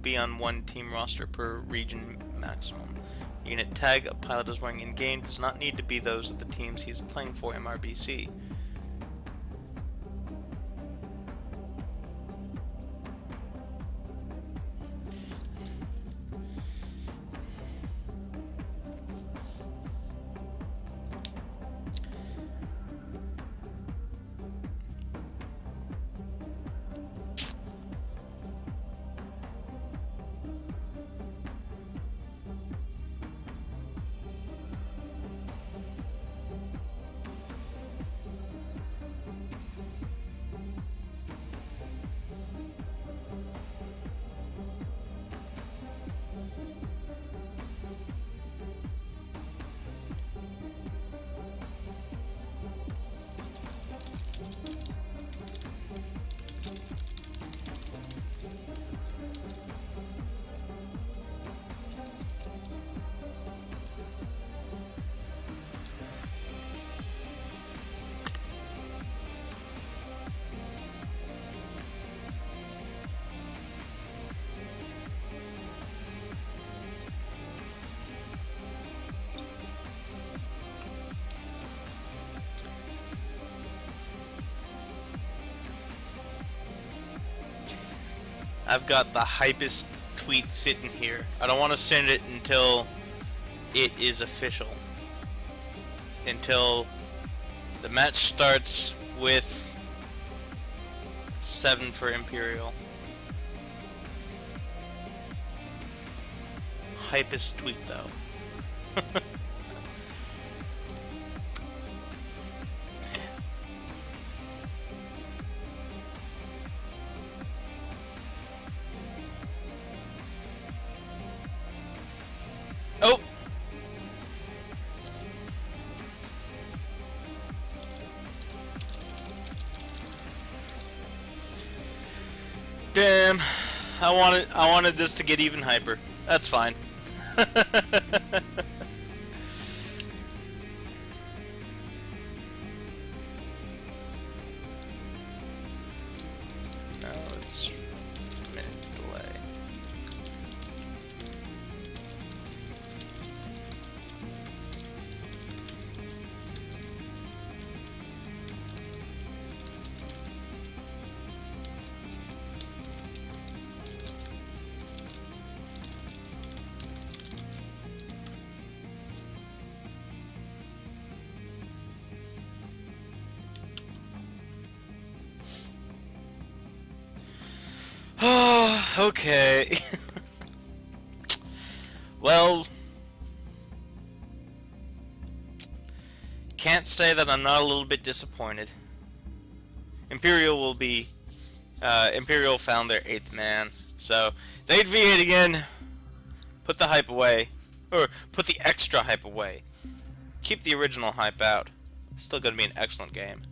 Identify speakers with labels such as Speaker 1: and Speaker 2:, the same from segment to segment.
Speaker 1: be on one team roster per region maximum. Unit tag a pilot is wearing in-game does not need to be those of the teams he is playing for MRBC. I've got the hypest tweet sitting here. I don't want to send it until it is official. Until the match starts with 7 for Empyreal. Hypest tweet though. Oh! Damn. I wanted this to get even hyper. That's fine. No, it's a minute delay. Okay. Well, can't say that I'm not a little bit disappointed. Imperial will be Imperial found their 8th man. So, they 8v8 again. Put the hype away. Or put the extra hype away. Keep the original hype out. Still gonna be an excellent game.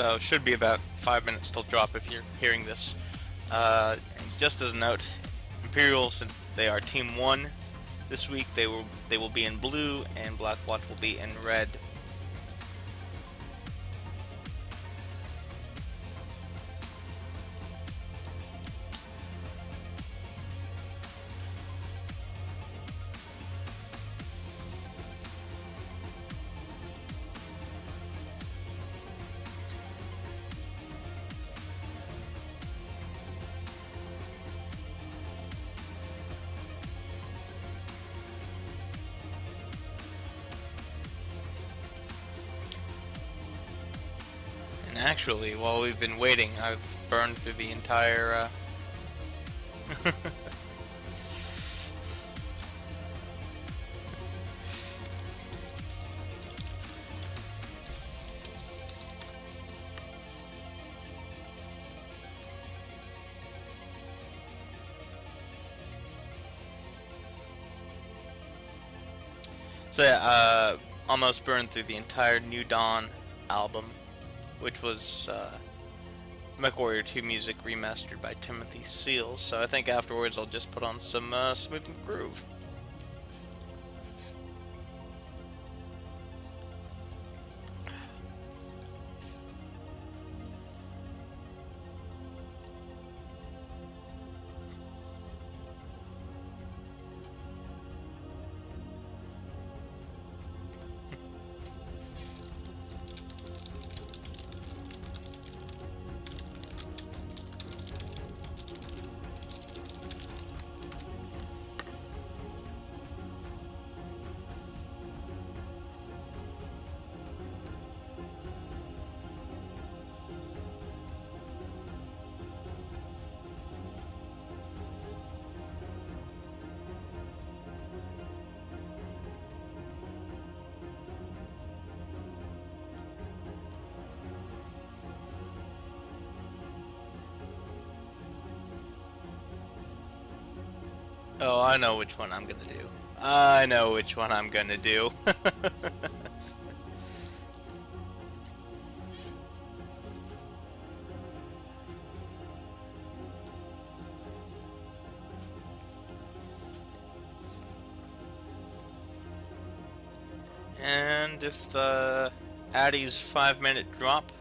Speaker 1: So it should be about 5 minutes till drop if you're hearing this. And just as a note, Empyreal, since they are Team 1 this week, they will be in blue, and Blackwatch will be in red. And actually, while we've been waiting, I've burned through the entire, So yeah, almost burned through the entire New Dawn album, which was MechWarrior 2 music remastered by Timothy Seals. So I think afterwards I'll just put on some Smooth and Groove. Oh, I know which one I'm gonna do. I know which one I'm gonna do. And if the Addy's 5-minute drop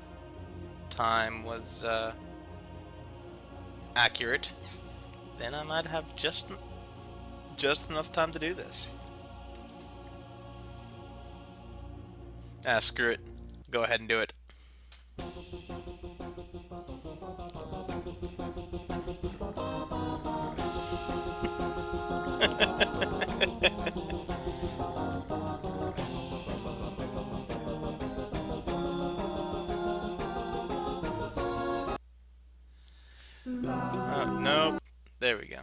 Speaker 1: time was accurate, then I might have just enough time to do this. Ah, screw it. Go ahead and do it. Nope. There we go.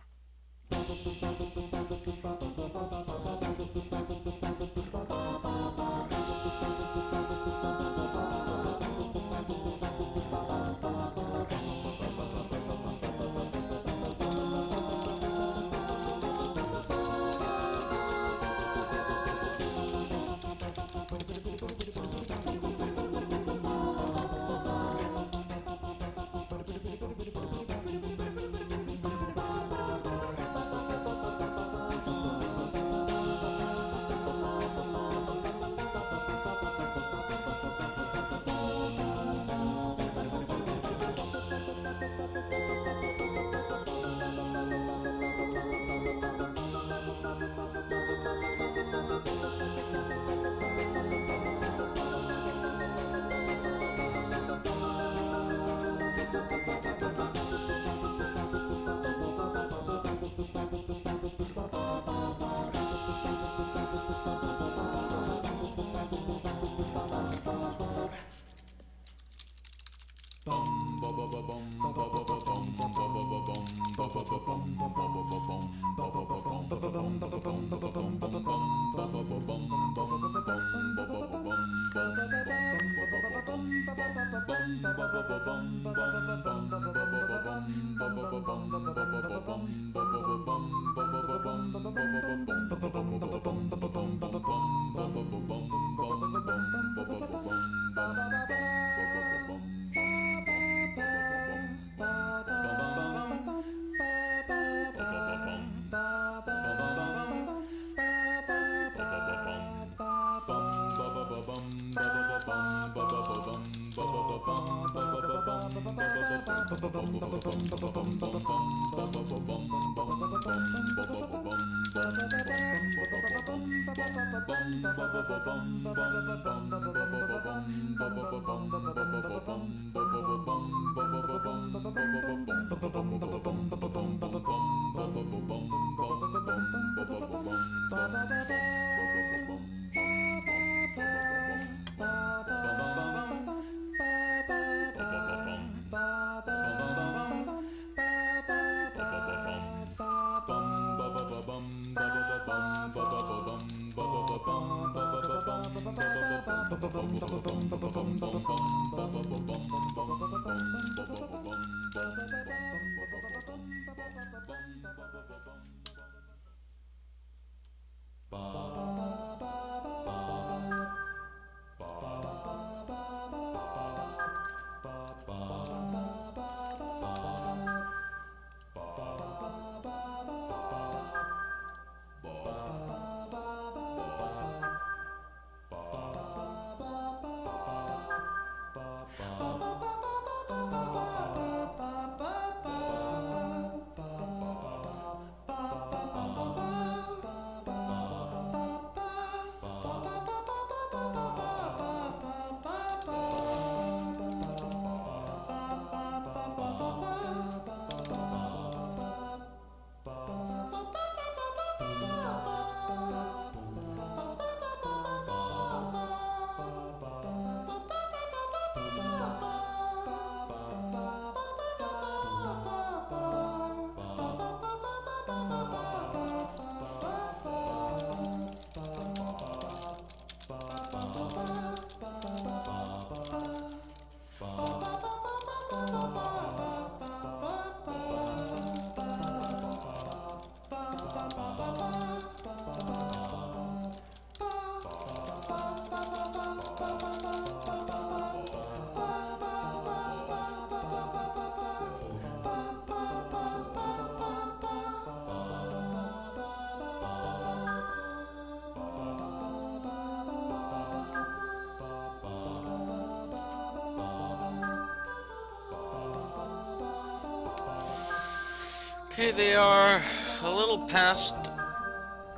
Speaker 1: Okay, they are a little past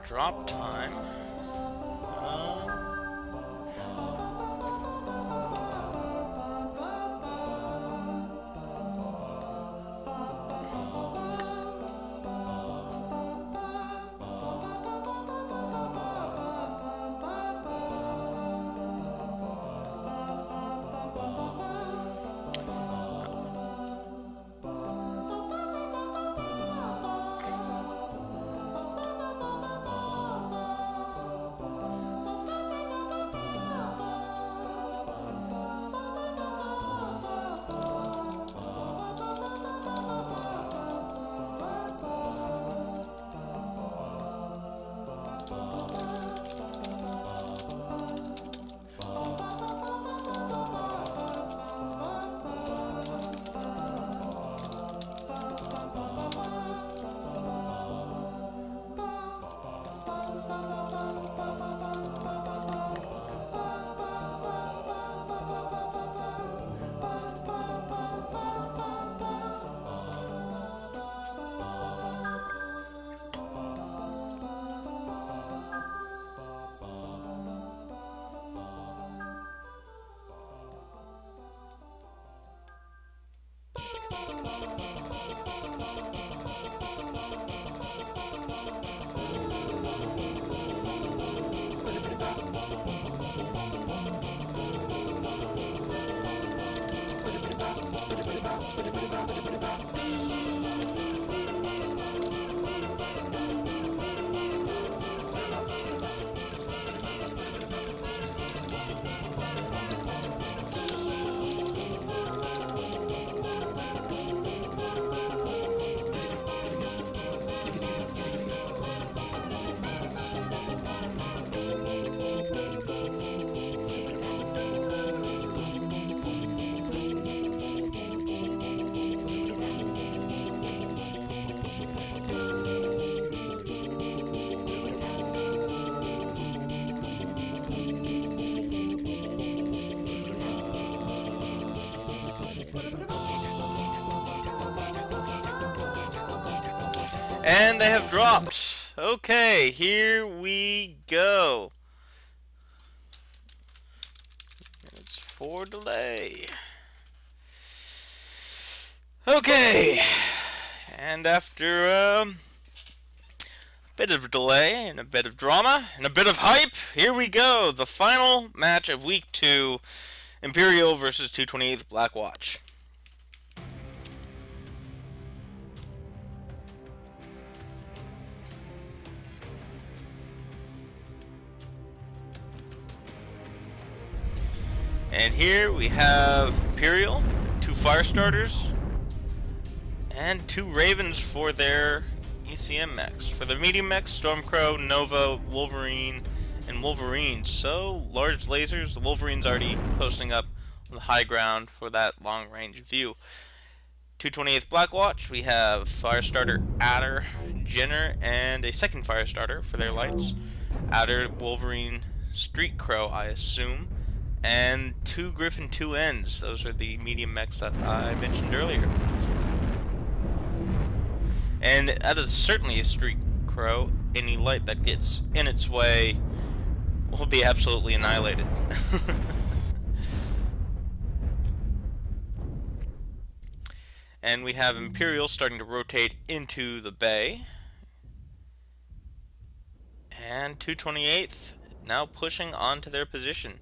Speaker 1: drop time. dropped. Okay, here we go. It's for delay. Okay, and after a bit of delay and a bit of drama and a bit of hype, here we go. The final match of week 2, Empyreal versus 228th Black Watch. And here we have Empyreal, 2 fire starters, and 2 Ravens for their ECM mechs. For the medium mechs, Stormcrow, Nova, Wolverine, and Wolverine. So, large lasers. The Wolverine's already posting up on the high ground for that long range view. 228th Black Watch, we have Firestarter Adder, Jenner, and a second Firestarter for their lights. Adder, Wolverine, Street Crow, I assume. And 2 Griffin 2Ns. Those are the medium mechs that I mentioned earlier. And that is certainly a Street Crow. Any light that gets in its way will be absolutely annihilated. And we have Empyreal starting to rotate into the bay. And 228th now pushing onto their position.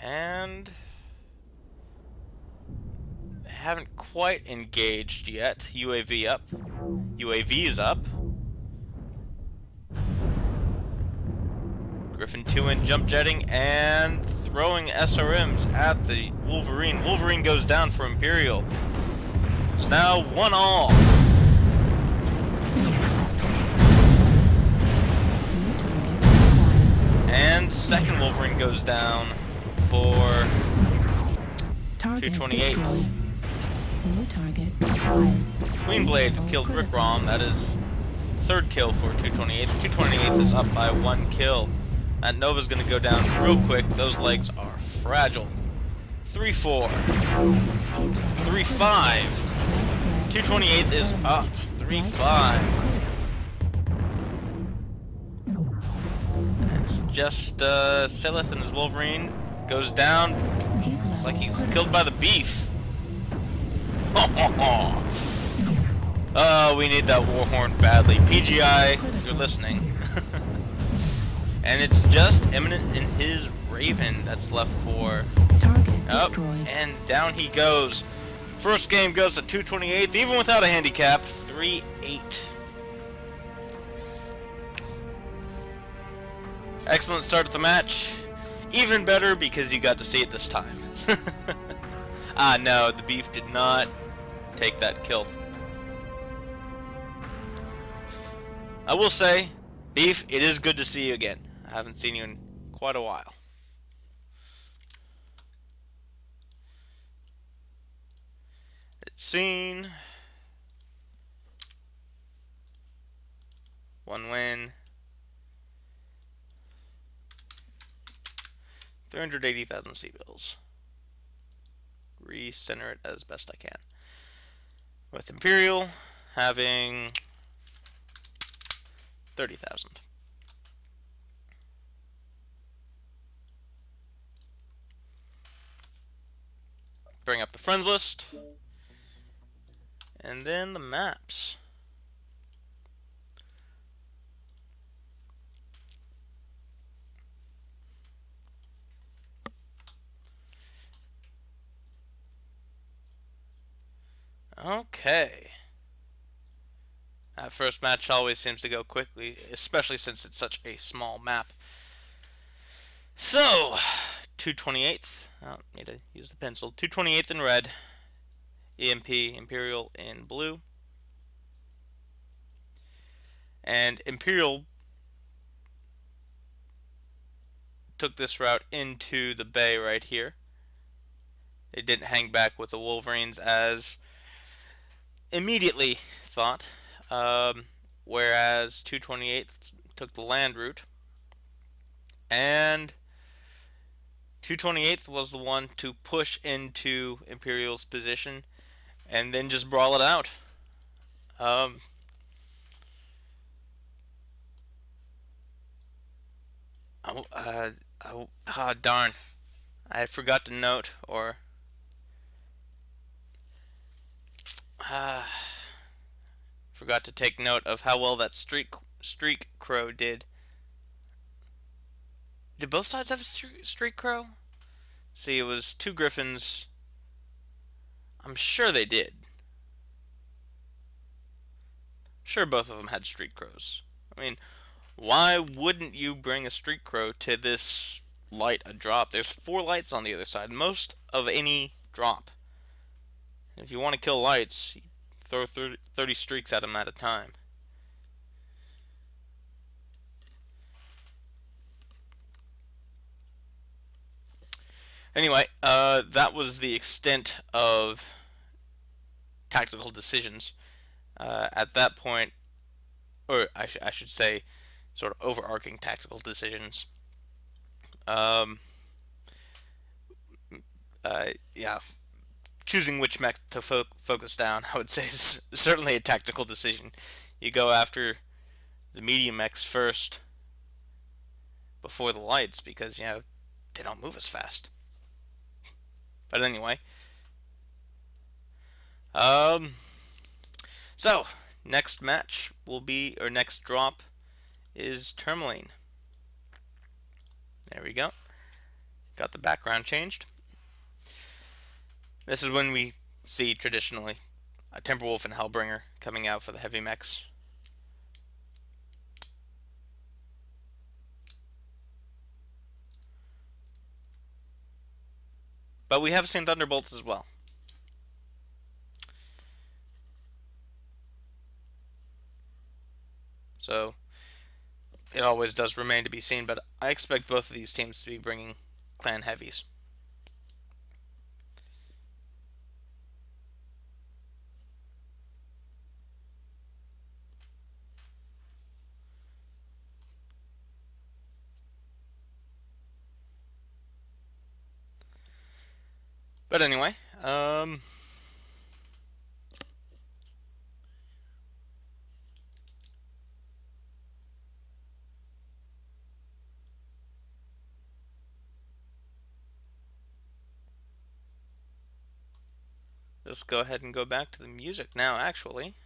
Speaker 1: And haven't quite engaged yet. UAV up. UAV's up. Griffin 2N jump jetting and throwing SRMs at the Wolverine. Wolverine goes down for Empyreal. It's now 1-all. And second Wolverine goes down for 228th. Queenblade killed Rick Rom. That is 3rd kill for 228th. 228th is up by 1 kill. That Nova's going to go down real quick. Those legs are fragile. 3-4. 3-5. 228th is up. 3-5. It's just Silith and his Wolverine goes down. It's like he's killed by the beef. Oh, we need that Warhorn badly. PGI, if you're listening. And it's just Eminent and his Raven that's left for. Oh, and down he goes. First game goes to 228th, even without a handicap. 3-8. Excellent start to the match. Even better because you got to see it this time. Ah, no, the beef did not take that kill. I will say, beef, it is good to see you again. I haven't seen you in quite a while. It's seen. 1 win. 380,000 C-bills. Recenter it as best I can. With Empyreal having 30,000. Bring up the friends list. And then the maps. Okay. That first match always seems to go quickly, especially since it's such a small map. So, 228th. Oh, need to use the pencil. 228th in red. EMP, Empyreal in blue. And Empyreal took this route into the bay right here. They didn't hang back with the Wolverines as immediately thought, whereas 228th took the land route, and 228th was the one to push into Empyreal's position and then just brawl it out. Darn. I forgot to note, or forgot to take note of how well that streak crow did. Did both sides have a streak crow? See, it was 2 griffins. I'm sure they did. Sure, both of them had streak crows. I mean, why wouldn't you bring a streak crow to this light a drop? There's 4 lights on the other side, most of any drop. And if you want to kill lights, you throw 30 streaks at them at a time. Anyway, that was the extent of tactical decisions. At that point, or I should say, sort of overarching tactical decisions. Yeah, choosing which mech to focus down, I would say, is certainly a tactical decision. You go after the medium mechs first before the lights because, you know, they don't move as fast. But anyway, so next match will be, or next drop is Tourmaline. There we go. Got the background changed. This is when we see traditionally a Timberwolf and Hellbringer coming out for the heavy mechs. But we have seen Thunderbolts as well. So it always does remain to be seen, but I expect both of these teams to be bringing clan heavies. But anyway, let's go ahead and go back to the music now, actually.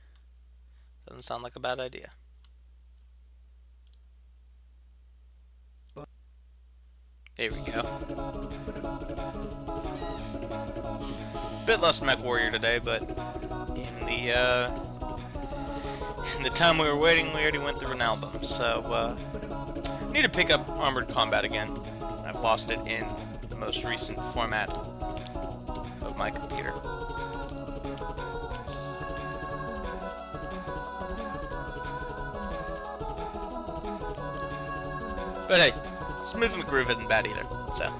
Speaker 1: Doesn't sound like a bad idea. There we go. Bit less Mech Warrior today, but in the time we were waiting, we already went through an album. So need to pick up Armored Combat again. I've lost it in the most recent format of my computer. But hey, Smooth McGroove isn't bad either, so.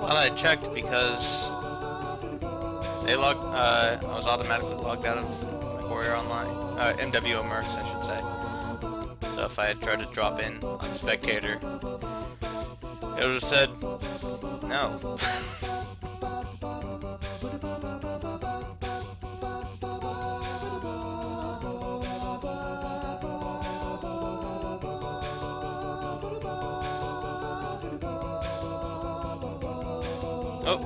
Speaker 1: Glad I checked because they logged. I was automatically logged out of McWarrior Online. MWO Mercs, I should say. So if I had tried to drop in on Spectator, it would have said no. Oh.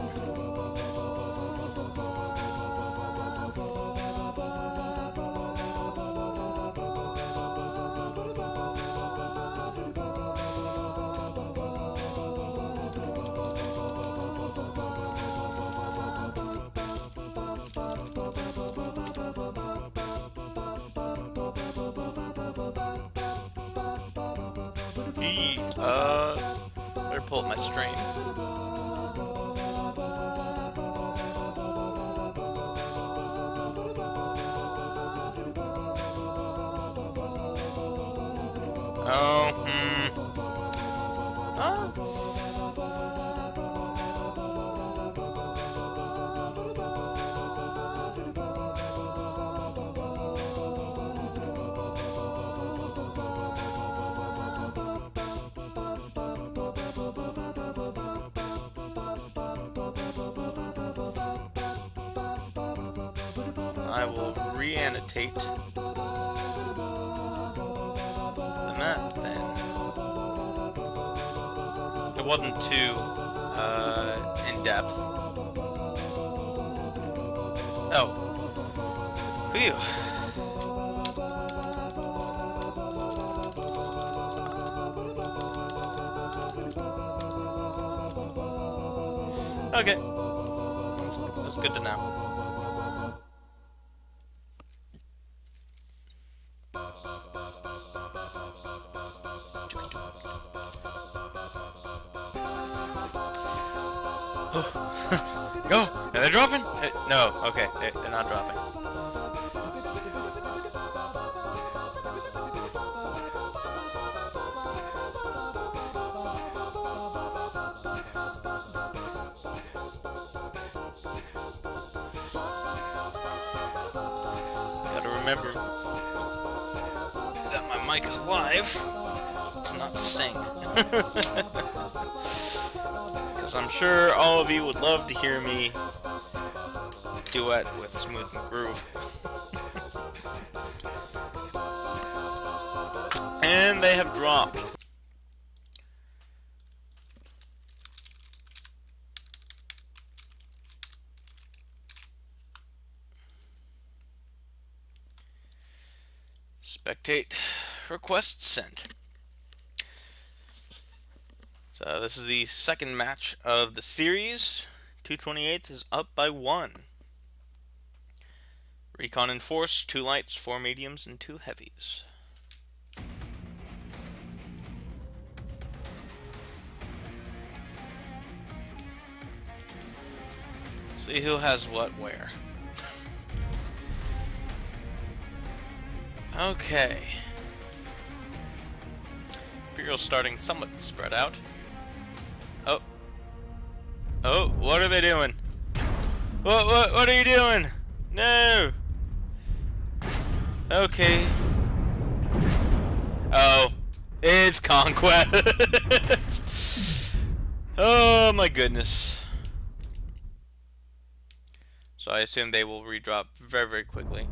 Speaker 1: Better pull up my stream. I will re-annotate the map then. It wasn't too in-depth. Oh. Phew. Okay. That's good to know. Go! Are they dropping? No, okay, they're not dropping. Gotta remember that my mic is live to not sing. I'm sure all of you would love to hear me duet with Smooth McGroove. And they have dropped. Spectate. Request sent. So this is the second match of the series. 228th is up by 1. Recon and Force, 2 lights, 4 mediums, and 2 heavies. See who has what where. Okay. Empyreal starting somewhat spread out. Oh. Oh, what are they doing? What are you doing? No. Okay. Oh. It's Conquest. Oh my goodness. So I assume they will redrop very, very quickly.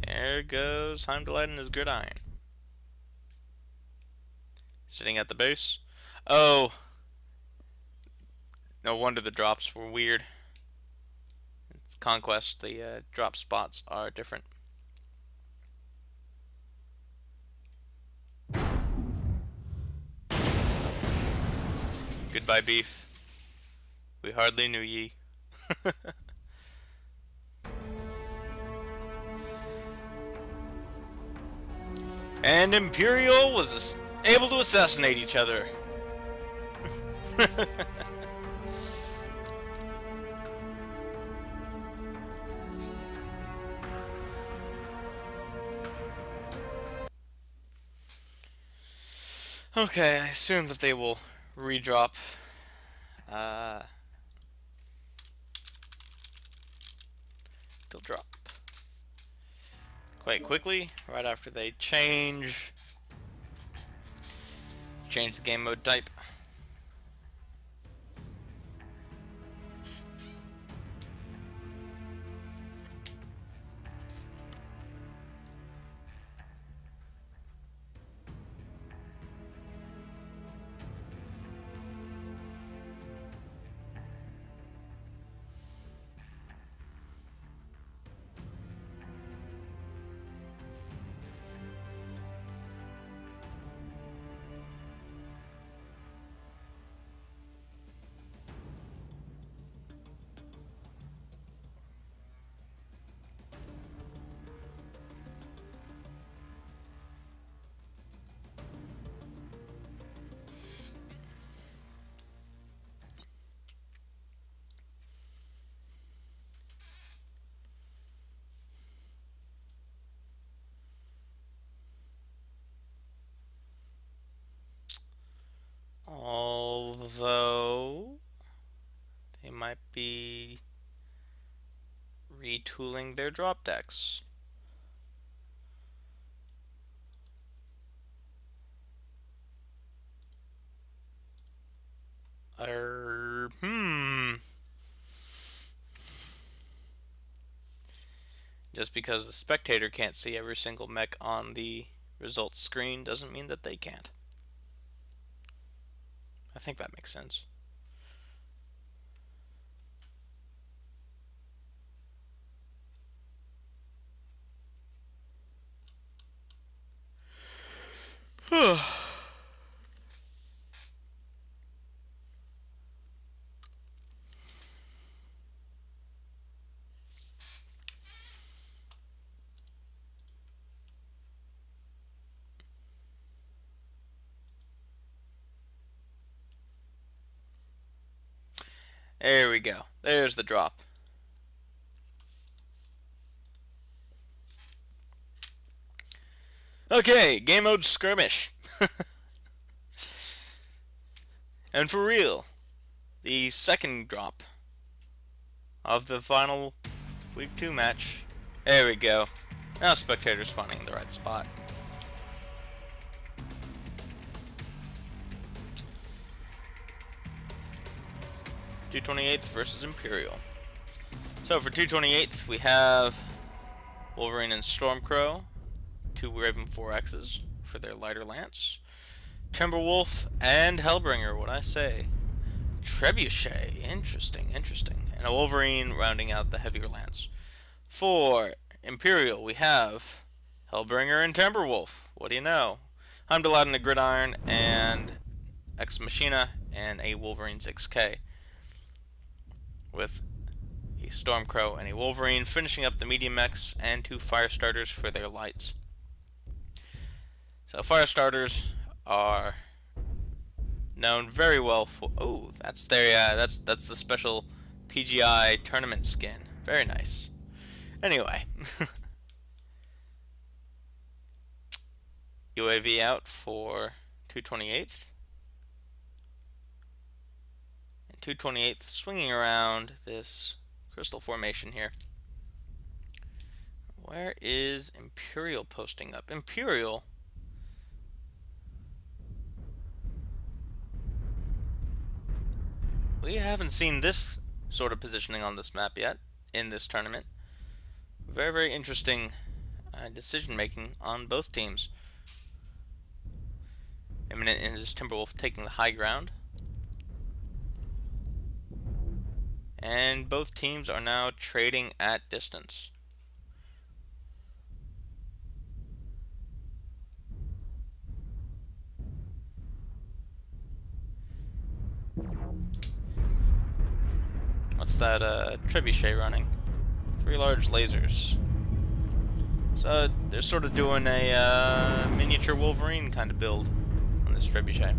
Speaker 1: There goes Heimdallite and his gridiron. Sitting at the base. Oh. No wonder the drops were weird. It's Conquest. The drop spots are different. Goodbye, beef. We hardly knew ye. And Empyreal was able to assassinate each other. Okay, I assume that they will redrop. They'll drop quite quickly, right after they change the game mode type. Although they might be retooling their drop decks. Just because the spectator can't see every single mech on the results screen doesn't mean that they can't. I think that makes sense. There we go. There's the drop. Okay, game mode skirmish. And for real, the second drop of the final week 2 match. There we go. Now spectators spawning in the right spot. .228th versus Empyreal. So for 228th, we have Wolverine and Stormcrow, 2 Raven 4X's for their lighter lance. Timberwolf and Hellbringer, what I say. Trebuchet, interesting. And a Wolverine rounding out the heavier lance. For Empyreal, we have Hellbringer and Timberwolf. What do you know? Heimdall and a Gridiron and Ex Machina and a Wolverine 6K. With a Stormcrow and a Wolverine finishing up the medium mechs and 2 fire starters for their lights. So fire starters are known very well for that's their that's the special PGI tournament skin. Very nice. Anyway, UAV out for 228th. 228th swinging around this crystal formation here. Where is Empyreal posting up? Empyreal? We haven't seen this sort of positioning on this map yet in this tournament. Very, very interesting decision making on both teams. Imminent and his Timberwolf taking the high ground. And both teams are now trading at distance. What's that trebuchet running? 3 large lasers. So they're sort of doing a miniature Wolverine kind of build on this trebuchet.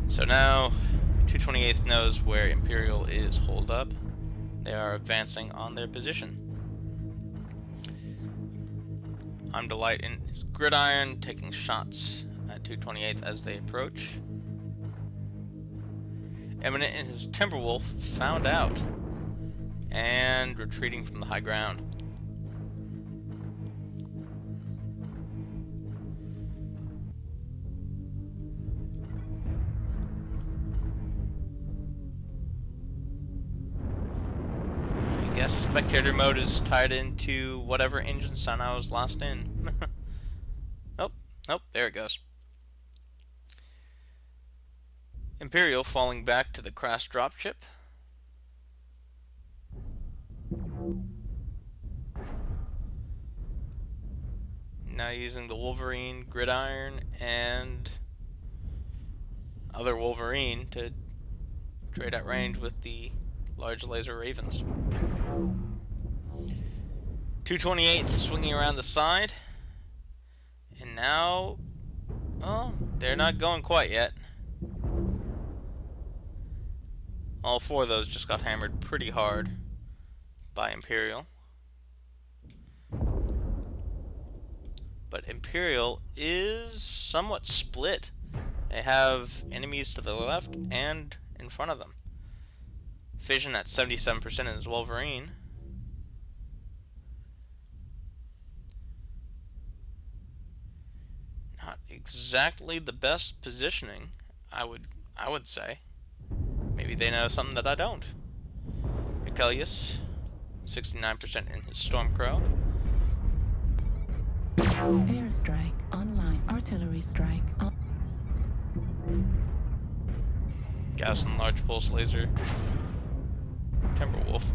Speaker 1: So now 228th knows where Empyreal is holed up. They are advancing on their position. I'm Delight in his gridiron, taking shots at 228th as they approach. Eminent and his Timberwolf found out and retreating from the high ground. I guess spectator mode is tied into whatever engine sun I was last in. Nope, there it goes. Empyreal falling back to the crash dropship. Now using the Wolverine gridiron and other Wolverine to trade at range with the large laser ravens. 228th swinging around the side, and now, well, they're not going quite yet. All four of those just got hammered pretty hard by Empyreal. But Empyreal is somewhat split. They have enemies to the left and in front of them. Fission at 77% in his Wolverine. Not exactly the best positioning, I would say. Maybe they know something that I don't. Michaelius, 69% in his Stormcrow.
Speaker 2: Airstrike online. Artillery strike.
Speaker 1: Gaussian large pulse laser. Timberwolf.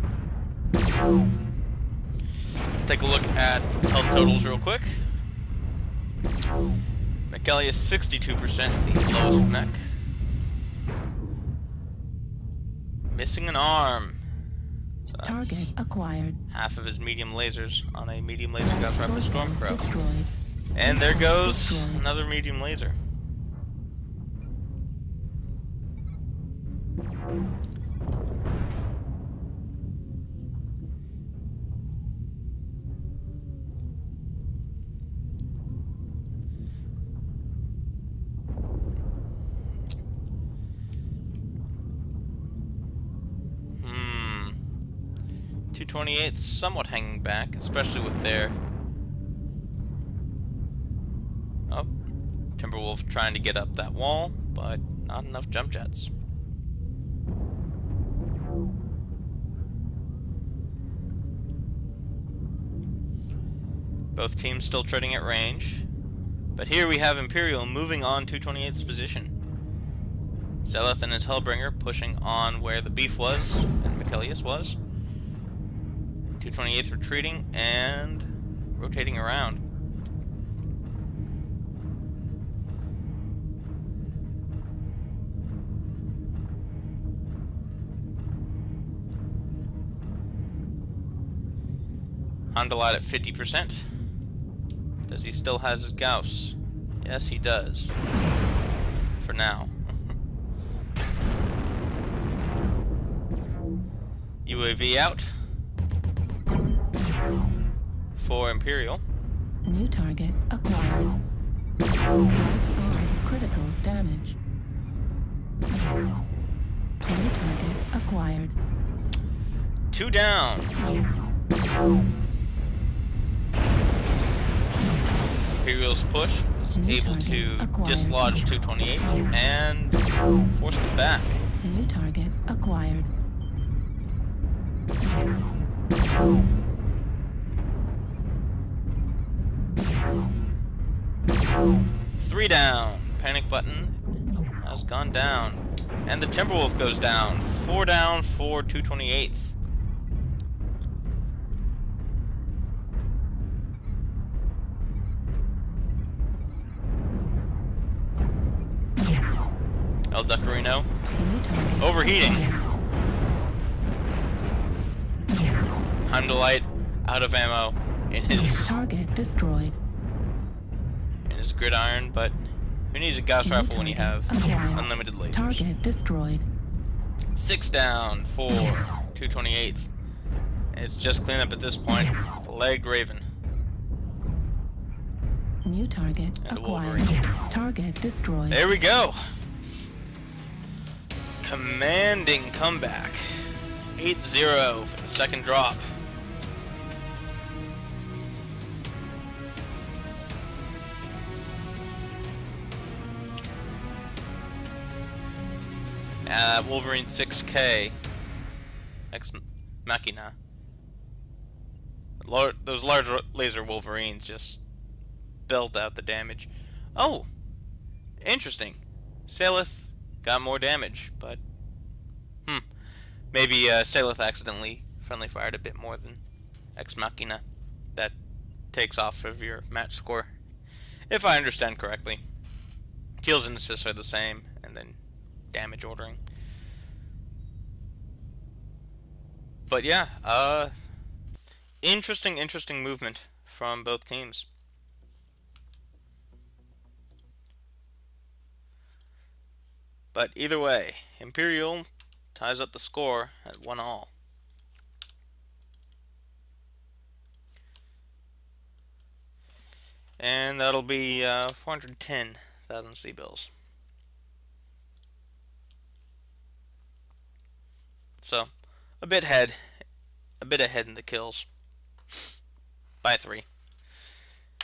Speaker 1: Let's take a look at health totals real quick. Michaelius 62%, the lowest mech. Missing an arm. So
Speaker 2: Target acquired.
Speaker 1: Half of his medium lasers on a medium laser Gauss Rifle Stormcrow.
Speaker 2: Destroyed.
Speaker 1: And there goes
Speaker 2: Destroyed.
Speaker 1: another medium laser. Hmm. 228 somewhat hanging back, especially with their... Oh, Timberwolf trying to get up that wall, but not enough jump jets. Both teams still trading at range, but here we have Empyreal moving on 228's position. Zeleth and his Hellbringer pushing on where the beef was and Michaelius was. 228th retreating and rotating around. Hondelite at 50%. Does he still has his Gauss? Yes, he does. For now. UAV out. For Empyreal.
Speaker 2: New target acquired. Right arm critical damage. New target acquired.
Speaker 1: 2 down. Imperial's push was able to dislodge 228 and force them back.
Speaker 2: New target acquired.
Speaker 1: 3 down. Panic button has gone down. And the Timberwolf goes down. 4 down for 228th. El Ducarino overheating. Grundlite out of ammo in his
Speaker 2: Target destroyed.
Speaker 1: gridiron, but who needs a Gauss
Speaker 2: New
Speaker 1: rifle when you have
Speaker 2: target acquired.
Speaker 1: unlimited lasers?
Speaker 2: Target destroyed.
Speaker 1: 6 down for 228th. It's just cleanup at this point. The legged Raven.
Speaker 2: New target
Speaker 1: And a
Speaker 2: acquired.
Speaker 1: Wolverine.
Speaker 2: Target destroyed.
Speaker 1: There we go. Commanding comeback. 8-0 for the second drop. Wolverine 6K. Ex Machina. Those large laser Wolverines just belt out the damage. Oh! Interesting. Salith got more damage, but maybe Salith accidentally friendly fired a bit more than Ex Machina. That takes off of your match score, if I understand correctly. Kills and assists are the same, and then damage ordering. But yeah, interesting movement from both teams. But either way, Empyreal ties up the score at 1-all. And that'll be 410,000 C-bills. So, a bit ahead in the kills by 3.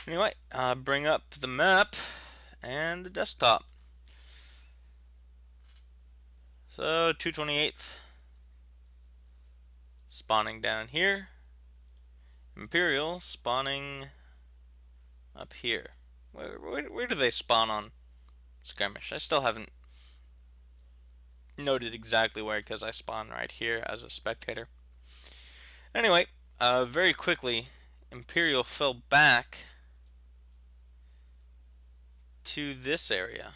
Speaker 1: Anyway, bring up the map and the desktop. So 228th spawning down here. Empyreal spawning up here. Where do they spawn on skirmish? I still haven't noted exactly where, because I spawn right here as a spectator. Anyway, very quickly, Empyreal fell back to this area,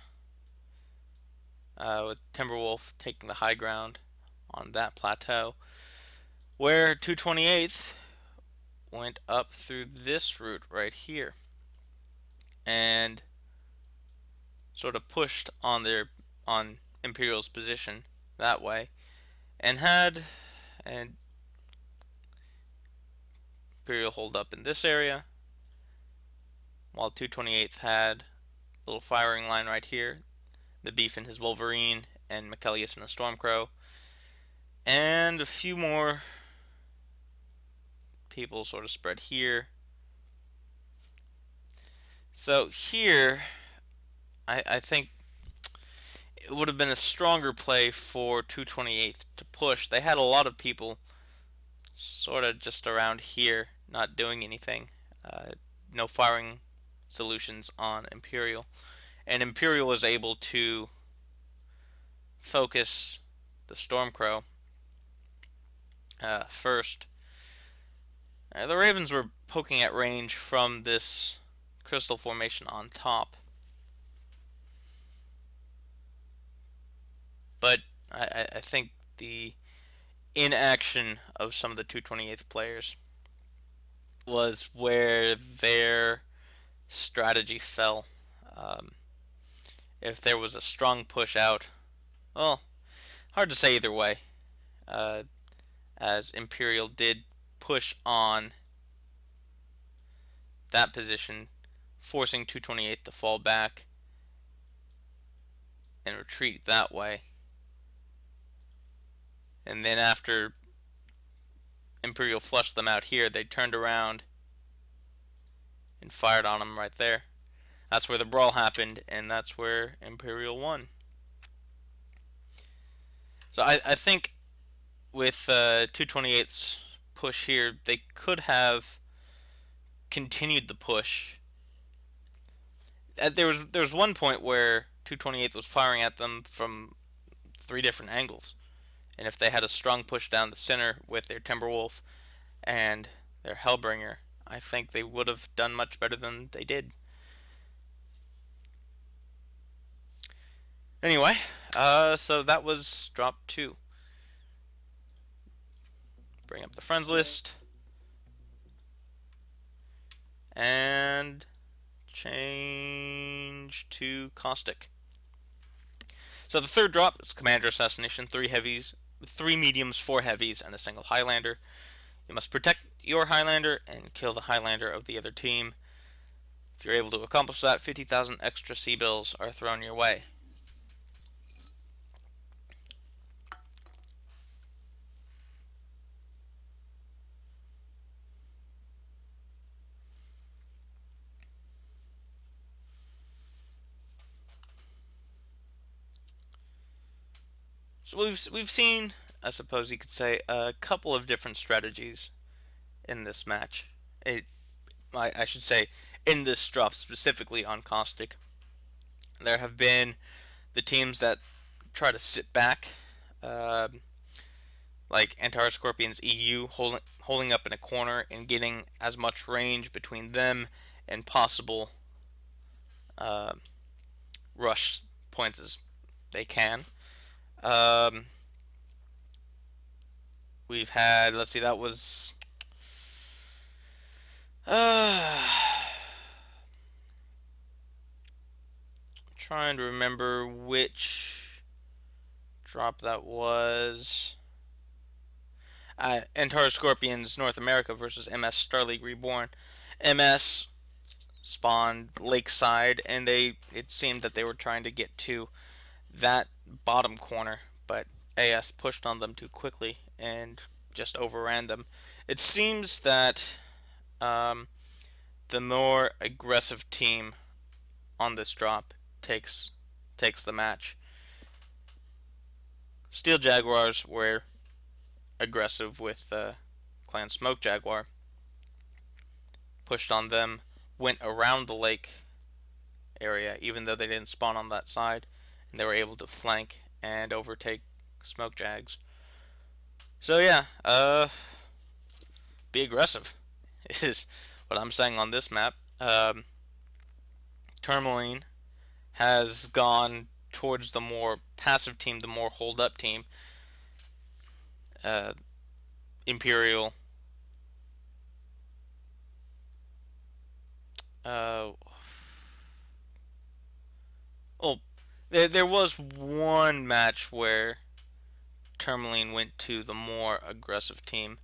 Speaker 1: with Timberwolf taking the high ground on that plateau, where 228th went up through this route right here and sort of pushed on Empyreal's position that way, and had Empyreal hold up in this area, while 228th had a little firing line right here, the Beef and his Wolverine, and Michaelius and a Stormcrow, and a few more people sort of spread here. So here, I think it would have been a stronger play for 228th to push. They had a lot of people sort of just around here not doing anything. No firing solutions on Empyreal. And Empyreal was able to focus the Stormcrow first. The Ravens were poking at range from this crystal formation on top. But I think the inaction of some of the 228th players was where their strategy fell. If there was a strong push out, well, hard to say either way, as Empyreal did push on that position, forcing 228 to fall back and retreat that way. And then after Empyreal flushed them out here, they turned around and fired on them right there. That's where the brawl happened, and that's where Empyreal won. So I think with 228's push here, they could have continued the push. There was one point where 228 was firing at them from 3 different angles, and if they had a strong push down the center with their Timberwolf and their Hellbringer, I think they would have done much better than they did. Anyway, so that was drop 2. Bring up the friends list. and change to caustic. So the third drop is Commander Assassination, 3 heavies, 3 mediums, 4 heavies, and a single Highlander. You must protect your Highlander and kill the Highlander of the other team. If you're able to accomplish that, 50,000 extra sea bills are thrown your way. So we've seen, I suppose you could say, a couple of different strategies in this match. I should say, in this drop specifically on caustic. There have been the teams that try to sit back, like Anti-Scorpions EU, holding up in a corner and getting as much range between them and possible rush points as they can. We've had, let's see, that was trying to remember which drop that was. Antara Scorpions North America versus MS Star League Reborn. MS spawned Lakeside, and it seemed that they were trying to get to that bottom corner, but AS pushed on them too quickly and just overran them. It seems that the more aggressive team on this drop takes the match. Steel Jaguars were aggressive with Clan Smoke Jaguar. Pushed on them, went around the lake area, even though they didn't spawn on that side, and they were able to flank and overtake Smoke Jags. So yeah, be aggressive is what I'm saying on this map. Tourmaline has gone towards the more passive team, the more hold-up team. Empyreal. Oh, there was one match where Tourmaline went to the more aggressive team,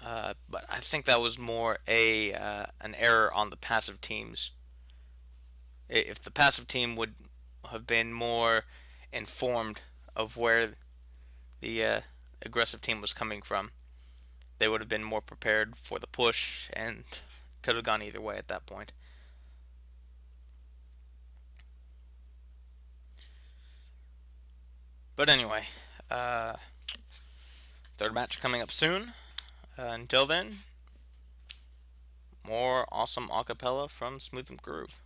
Speaker 1: but I think that was more an error on the passive teams. If the passive team would have been more informed of where the aggressive team was coming from, they would have been more prepared for the push and could have gone either way at that point. But anyway, third match coming up soon. Until then, more awesome acapella from Smooth and Groove.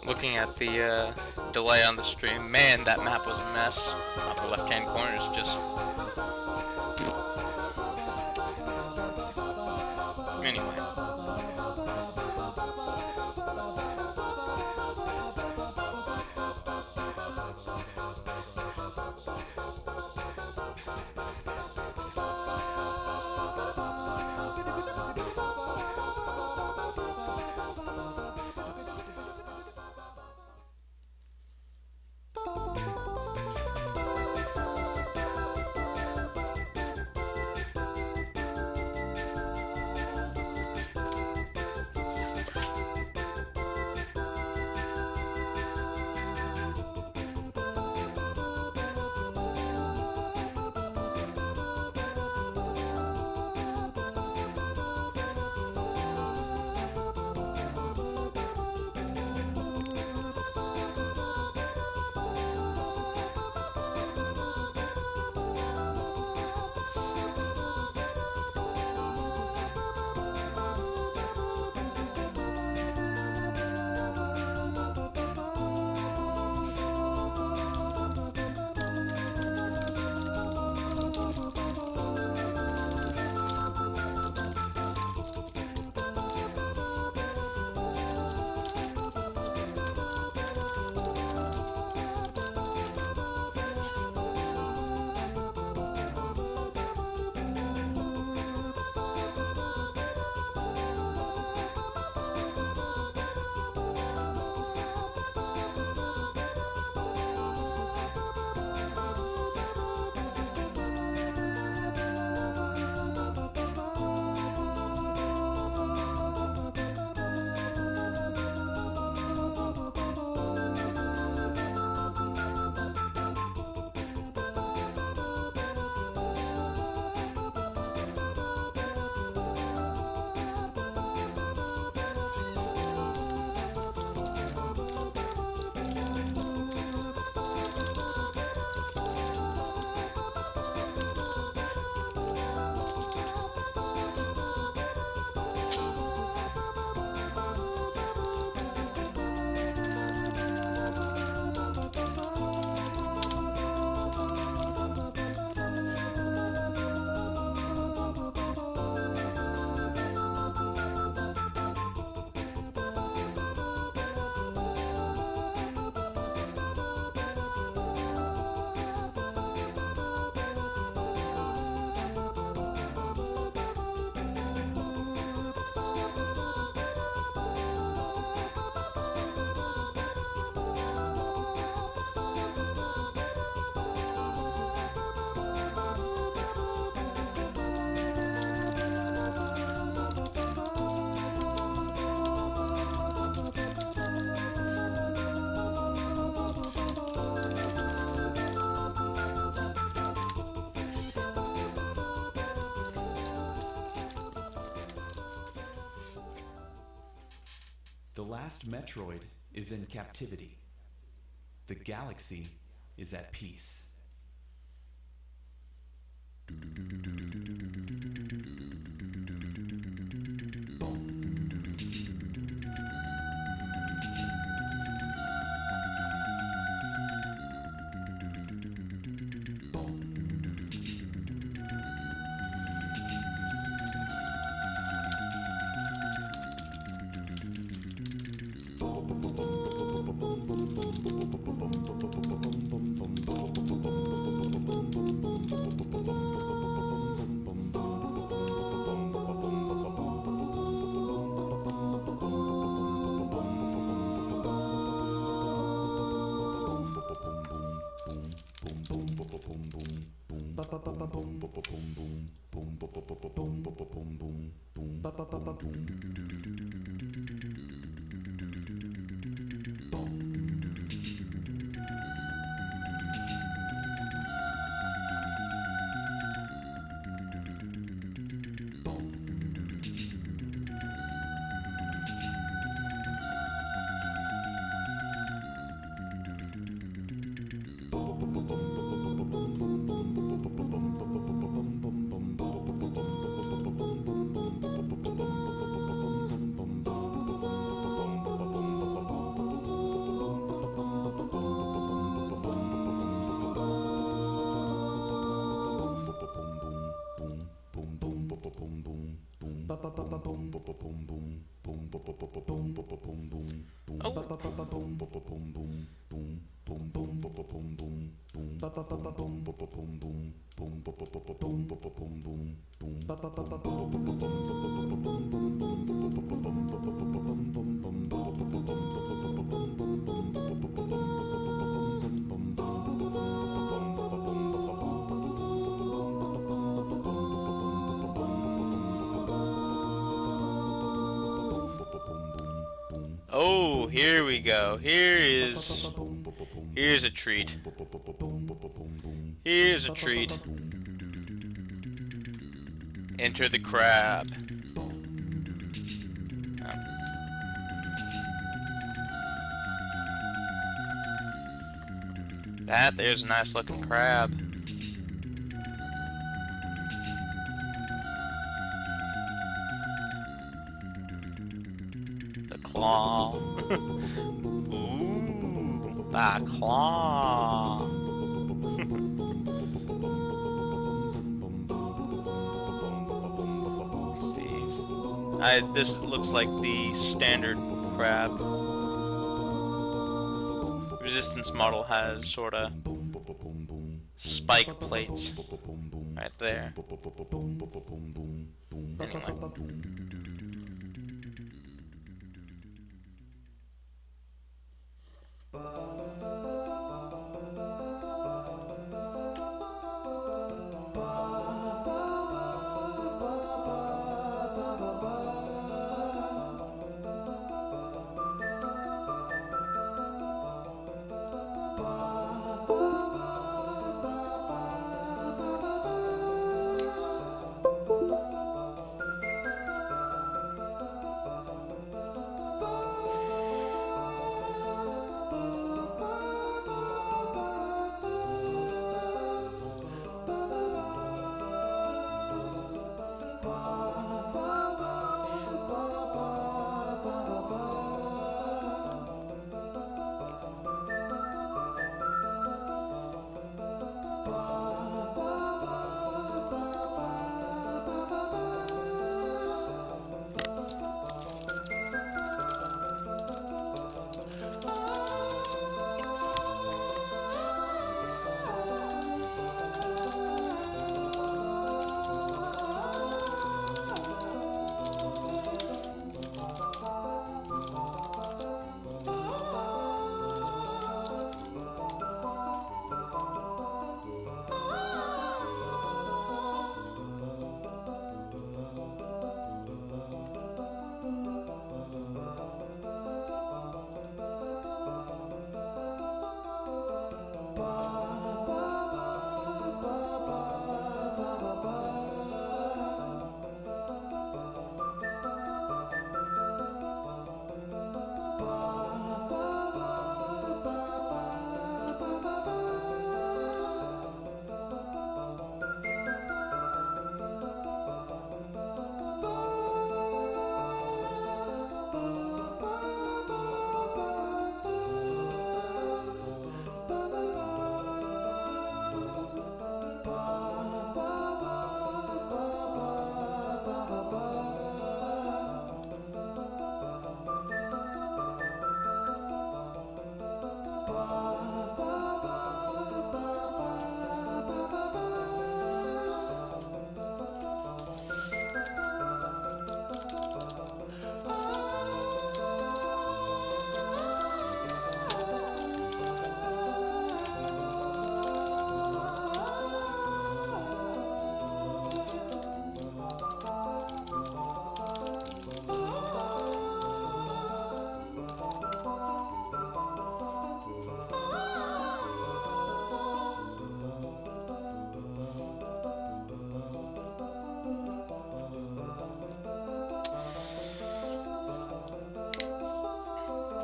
Speaker 1: Looking at the delay on the stream, man, that map was a mess. Upper left-hand corner is just... Anyway.
Speaker 3: The last Metroid is in captivity. The galaxy is at peace.
Speaker 1: Oh, here we go. Here's a treat. Here's a treat. Enter the crab. There's a nice looking crab. The claw. Ooh, the claw. Let's see. This looks like the standard crab. Resistance model has sorta spike plates right there. Anyway.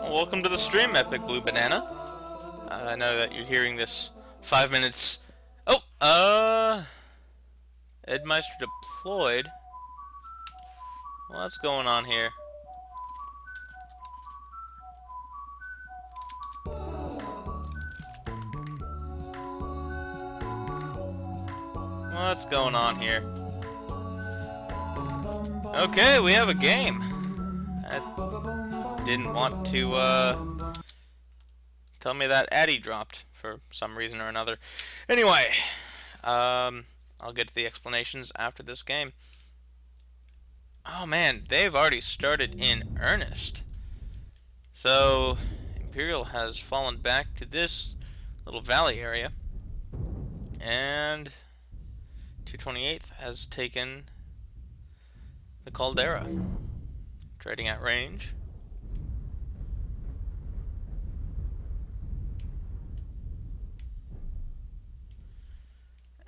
Speaker 1: Well, welcome to the stream, Epic Blue Banana. I know that you're hearing this 5 minutes... Oh, Edmeister deployed. What's going on here? What's going on here? Okay, we have a game. I didn't want to tell me that Addy dropped for some reason or another. Anyway, I'll get to the explanations after this game. Oh man, they've already started in earnest. So, Empyreal has fallen back to this little valley area. And 228th has taken the Caldera, trading at range.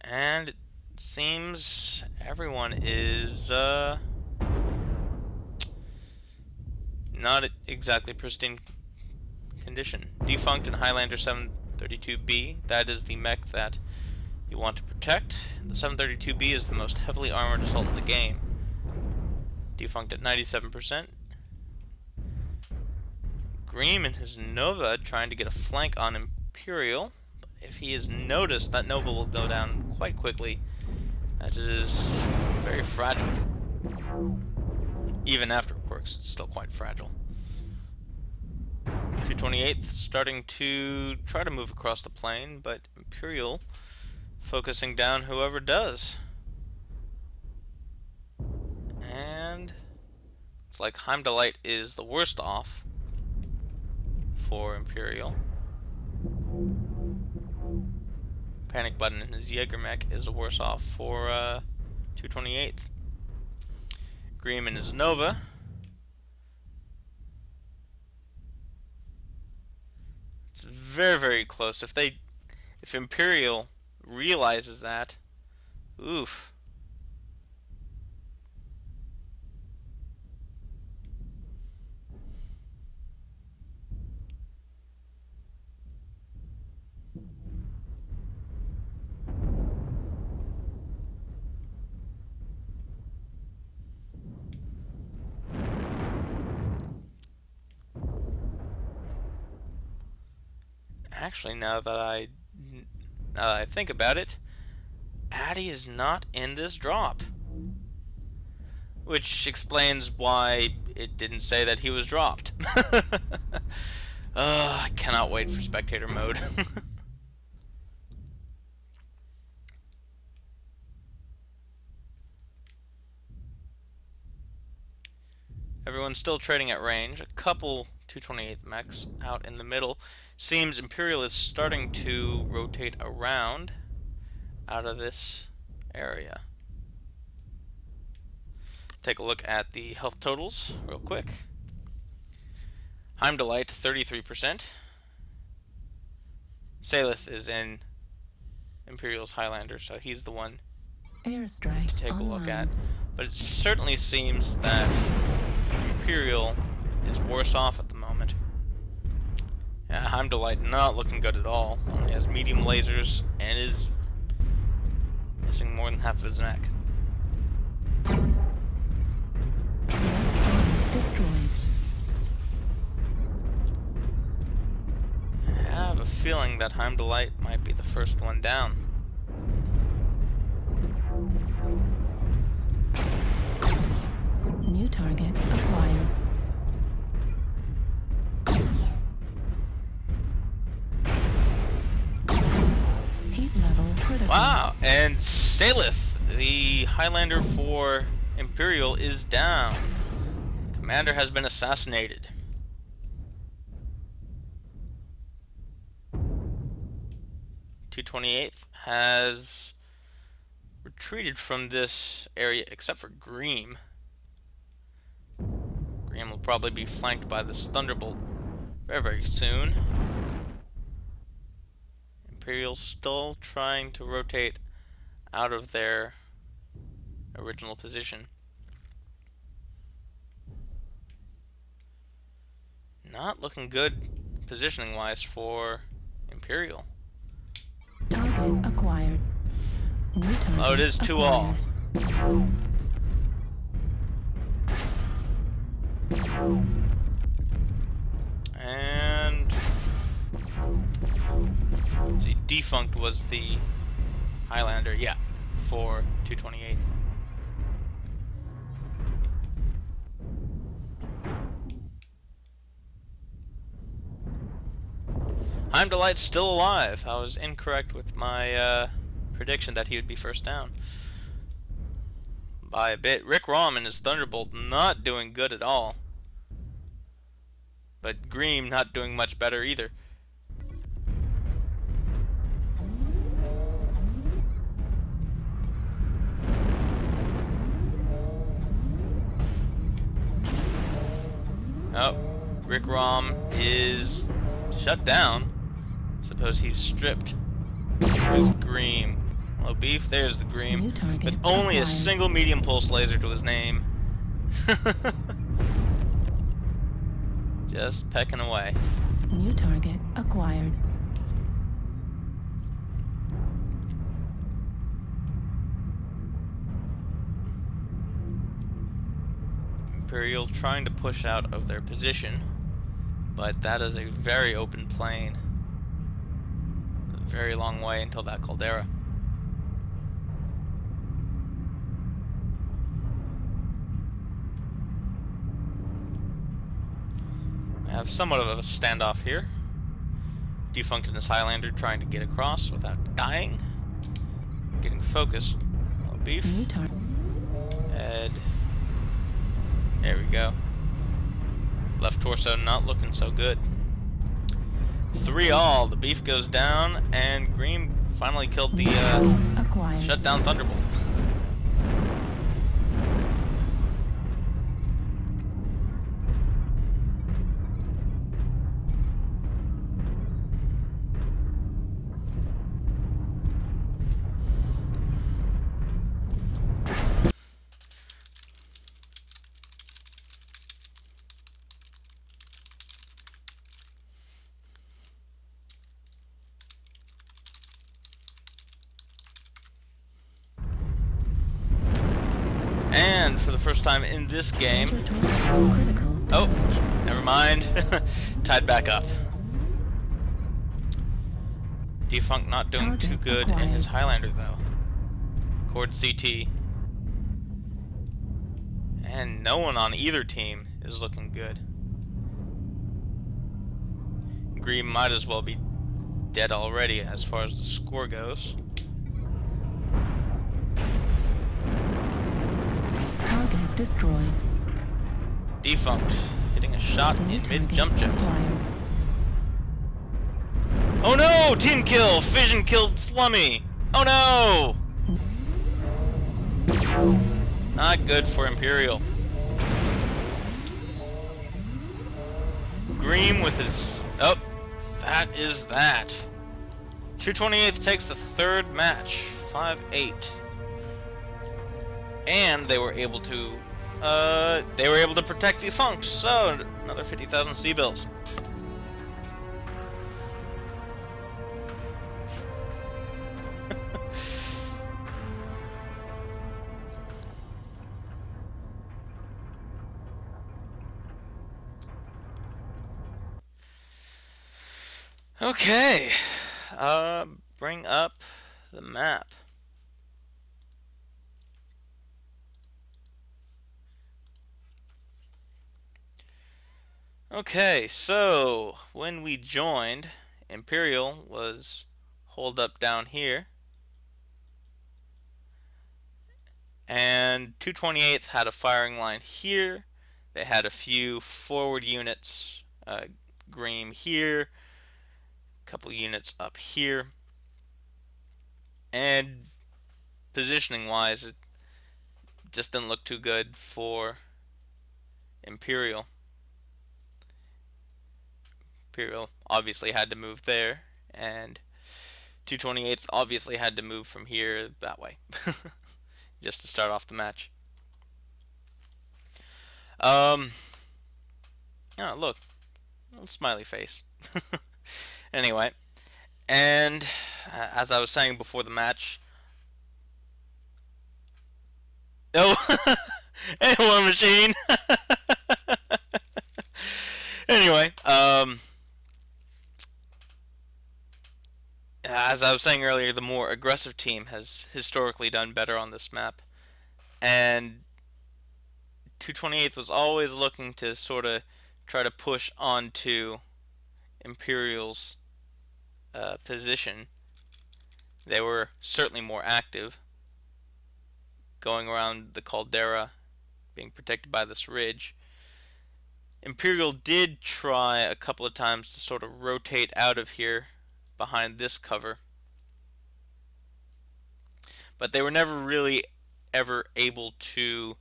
Speaker 1: And it seems everyone is not exactly pristine condition. Defunct and Highlander 732B, that is the mech that you want to protect. The 732B is the most heavily armored assault in the game. Defunct at 97%. Greem and his Nova trying to get a flank on Empyreal. But if he is noticed, that Nova will go down quite quickly, as it is very fragile. Even after quirks, it's still quite fragile. 228th starting to try to move across the plane, but Empyreal focusing down whoever does. And it's like Heimdallite is the worst off for Empyreal. Panic Button in his Jaeger mech is worse off for 228th. Greem in his Nova. It's very, very close. If Empyreal realizes that, oof. Actually, now that I think about it, Addy is not in this drop. Which explains why it didn't say that he was dropped. I cannot wait for spectator mode. Everyone's still trading at range. A couple 228 mechs out in the middle. Seems Empyreal is starting to rotate around out of this area. Take a look at the health totals real quick. Heimdallite 33%. Salith is in Empyreal's Highlander, so he's the one
Speaker 2: Airstrike
Speaker 1: to take a look at.
Speaker 2: online.
Speaker 1: But it certainly seems that Empyreal is worse off at the moment. Yeah, Heimdallite not looking good at all. Only has medium lasers and is missing more than half of his neck.
Speaker 2: Destroyed.
Speaker 1: I have a feeling that Heimdallite might be the first one down.
Speaker 2: New target acquired. Heat level critical.
Speaker 1: Wow, and Salith, the Highlander for Empyreal, is down. Commander has been assassinated. .228th has retreated from this area except for Greem. Greem will probably be flanked by this Thunderbolt very, very soon. Empyreal still trying to rotate out of their original position. Not looking good positioning wise for Empyreal.
Speaker 2: Target acquired. New target
Speaker 1: Oh, it is 2-all. And let's see, Defunct was the Highlander, yeah, for 228th. Heimdelight's still alive. I was incorrect with my prediction that he would be first down by a bit. Rick Rom and his Thunderbolt not doing good at all. But Greem not doing much better either. Oh, Rick Rom is shut down. Suppose he's stripped. There's Greem. Hello, Beef. There's the Greem. With only a single medium pulse laser to his name. Just pecking away.
Speaker 2: New target acquired.
Speaker 1: Empyreal trying to push out of their position, but that is a very open plane. A very long way until that caldera. I have somewhat of a standoff here. Defunct and his Highlander trying to get across without dying. Getting focused. Oh, Beef. Ed. There we go. Left torso not looking so good. 3-all. The Beef goes down, and Greem finally killed the shutdown Thunderbolt. And for the first time in this game, oh, never mind, tied back up. Defunct not doing too good in his Highlander though. Cord CT. And no one on either team is looking good. Greem might as well be dead already as far as the score goes.
Speaker 2: Target destroyed.
Speaker 1: Defunct hitting a shot in mid-jump jet. Oh no! Team kill! Fission killed Slummy! Oh no! Not good for Empyreal. Greem with his... oh, that is that. 228th takes the third match. 5-8. And they were able to protect Defunct, so another 50,000 C-bills. Okay, bring up the map. Okay, so when we joined, Empyreal was holed up down here, and 228th had a firing line here. They had a few forward units, Greem here, a couple units up here, and positioning wise it just didn't look too good for Empyreal. Empyreal obviously had to move there, and 228th obviously had to move from here that way just to start off the match. Oh, look, Little smiley face. Anyway, and as I was saying before the match, oh, and War Machine. Anyway, as I was saying earlier, the more aggressive team has historically done better on this map, and 228th was always looking to sort of try to push onto Empyreal's position. They were certainly more active, going around the caldera, being protected by this ridge. Empyreal did try a couple of times to sort of rotate out of here behind this cover, but they were never really ever able to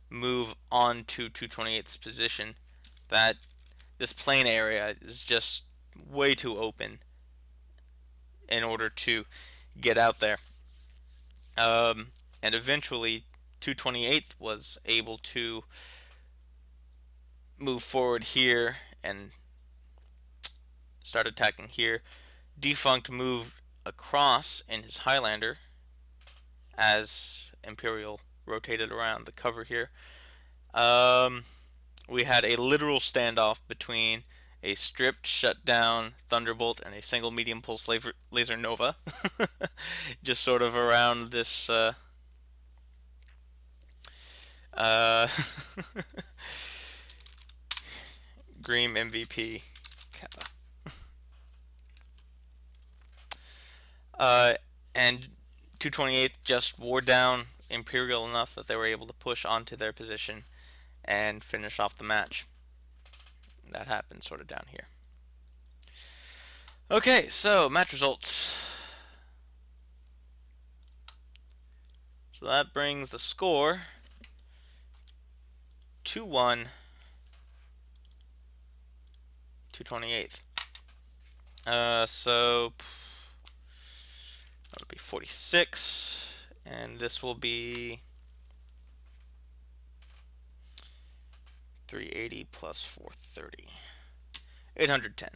Speaker 1: move on to 228th's position. That this plain area is just way too open in order to get out there. And eventually 228th was able to move forward here and start attacking here. Defunct moved across in his Highlander as Empyreal rotated around the cover here. We had a literal standoff between a stripped, shut down Thunderbolt and a single medium pulse laser Nova. Just sort of around this Green MVP Kappa. And 228th just wore down Empyreal enough that they were able to push onto their position and finish off the match. That happened sort of down here. Okay, so match results. So that brings the score 2-1 228th. So that'll be 46, and this will be 380 plus 430. 810.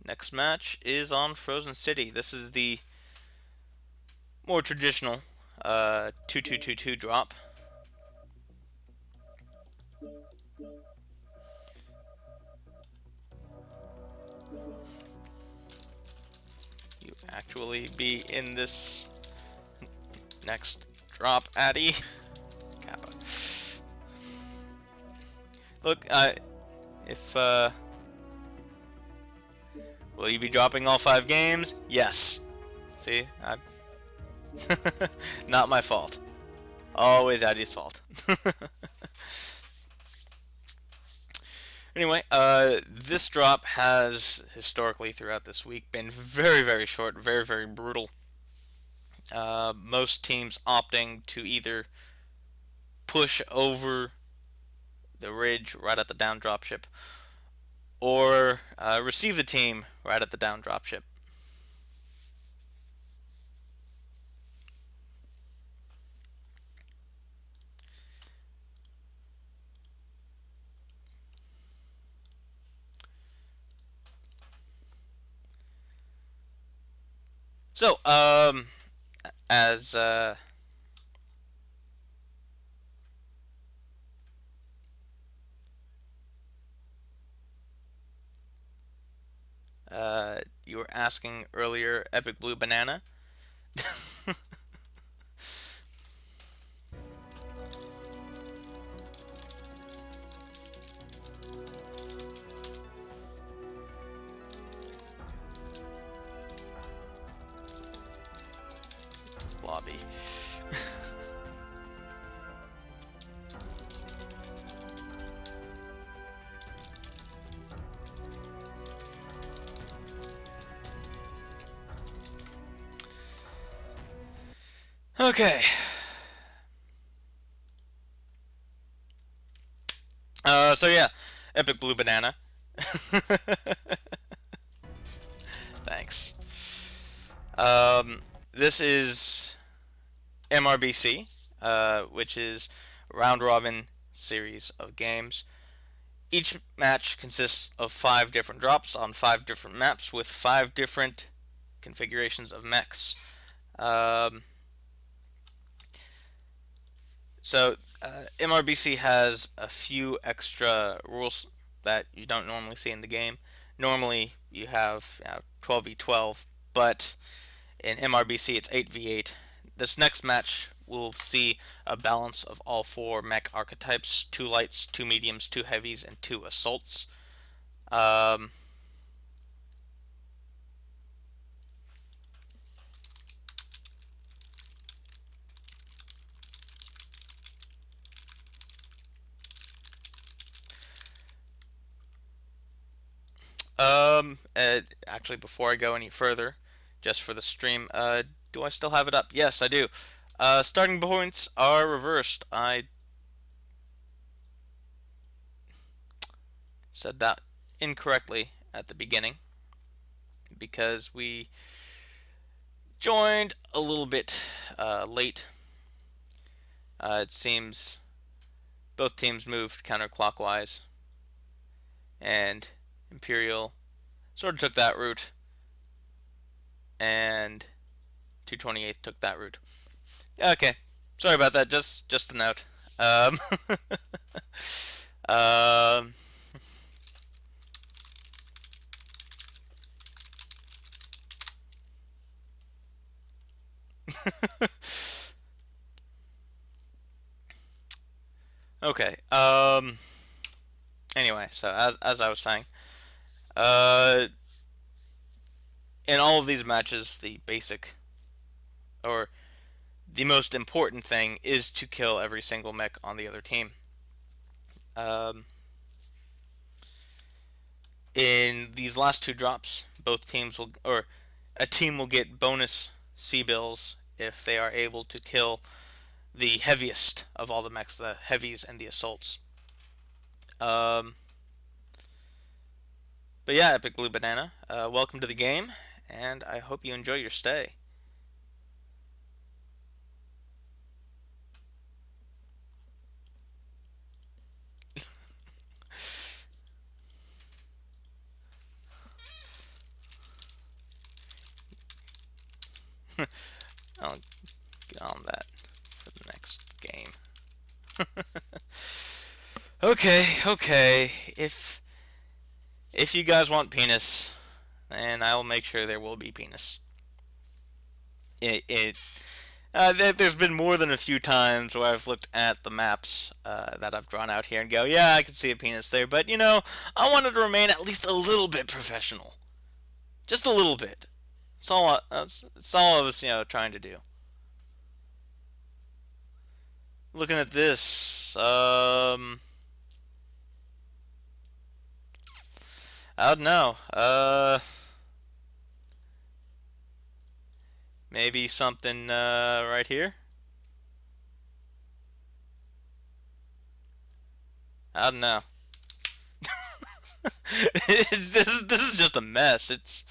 Speaker 1: Next match is on Frozen City. This is the more traditional 2222 drop. You actually be in this next drop, Addy. Kappa. Look, if will you be dropping all 5 games? Yes. See, not my fault. Always Addy's fault. Anyway, this drop has historically throughout this week been very, very short, very, very brutal. Most teams opting to either push over the ridge right at the down dropship, or receive the team right at the down dropship. So, as you were asking earlier, Epic Blue Banana. Lobby. Okay. So yeah, Epic Blue Banana. Thanks. This is MRBC, which is a round-robin series of games. Each match consists of 5 different drops on 5 different maps with 5 different configurations of mechs. MRBC has a few extra rules that you don't normally see in the game. Normally you have 12v12, but in MRBC it's 8v8. This next match will see a balance of all 4 mech archetypes: 2 lights, 2 mediums, 2 heavies, and 2 assaults. Actually, before I go any further, just for the stream, do I still have it up? Yes, I do. Starting points are reversed. I said that incorrectly at the beginning because we joined a little bit late. It seems both teams moved counterclockwise, and Empyreal sort of took that route, and 228th took that route. Okay, sorry about that. Just a note. Okay. Anyway, so as I was saying, in all of these matches, the basic, or the most important thing, is to kill every single mech on the other team. In these last 2 drops, both teams will, or a team will get bonus C-bills if they are able to kill the heaviest of all the mechs, the heavies and the assaults. But yeah, Epic Blue Banana, welcome to the game, and I hope you enjoy your stay. I'll get on that for the next game. Okay. If you guys want penis, then I will make sure there will be penis. There's been more than a few times where I've looked at the maps that I've drawn out here and go, yeah, I can see a penis there, but you know, I wanted to remain at least a little bit professional. Just a little bit. It's all I was, trying to do. Looking at this, I don't know. Maybe something right here. I don't know. This is just a mess. It's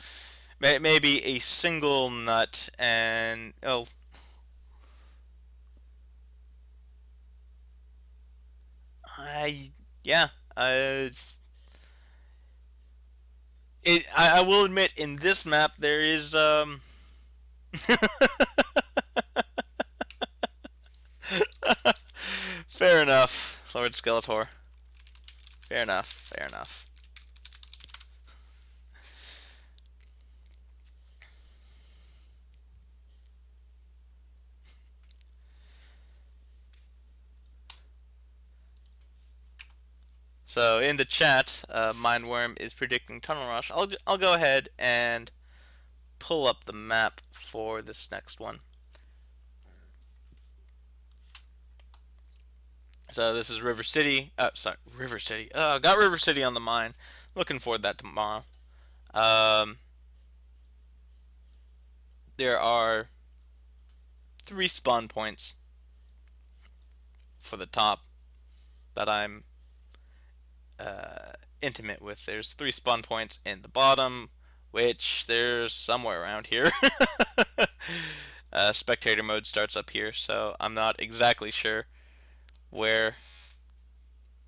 Speaker 1: maybe a single nut and I will admit, in this map there is fair enough, Lord Skeletor. Fair enough. So in the chat, Mindworm is predicting Tunnel Rush. I'll go ahead and pull up the map for this next one. So this is River City. River City. Got River City on the mind. Looking forward to that tomorrow. There are 3 spawn points for the top that I'm intimate with. There's 3 spawn points in the bottom, which there's somewhere around here. spectator mode starts up here, so I'm not exactly sure where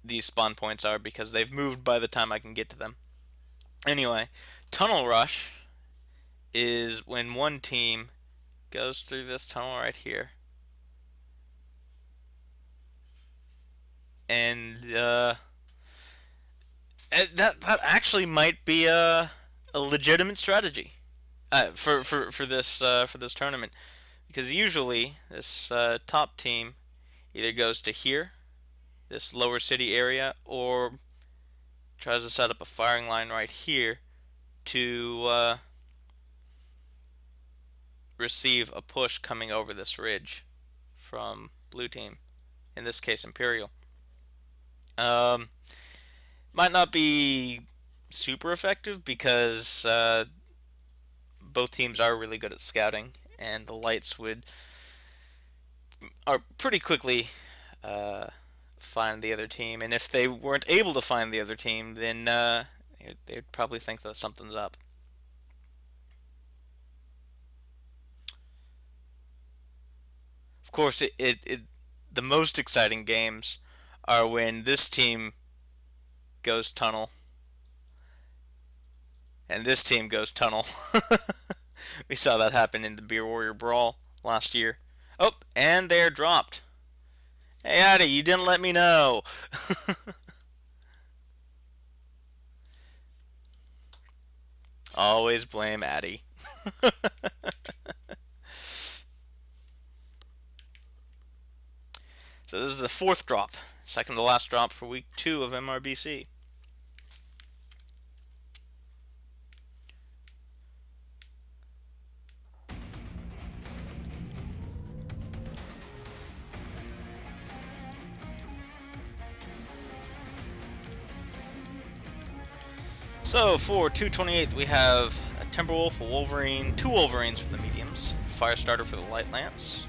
Speaker 1: these spawn points are because they've moved by the time I can get to them. Anyway, tunnel rush is when one team goes through this tunnel right here. And that actually might be a legitimate strategy for this tournament, because usually this top team either goes to here, this lower city area, or tries to set up a firing line right here to receive a push coming over this ridge from blue team, in this case Empyreal. Might not be super effective because both teams are really good at scouting, and the lights are pretty quickly find the other team, and if they weren't able to find the other team, then they'd probably think that something's up. Of course, the most exciting games are when this team goes tunnel and this team goes tunnel. We saw that happen in the Beer Warrior Brawl last year. Oh, and they're dropped. Hey, Addy, you didn't let me know. Always blame Addy. So this is the fourth drop, second to last drop for week 2 of MRBC. So for 228th we have a Timberwolf, a Wolverine, 2 Wolverines for the mediums, Firestarter for the light lance.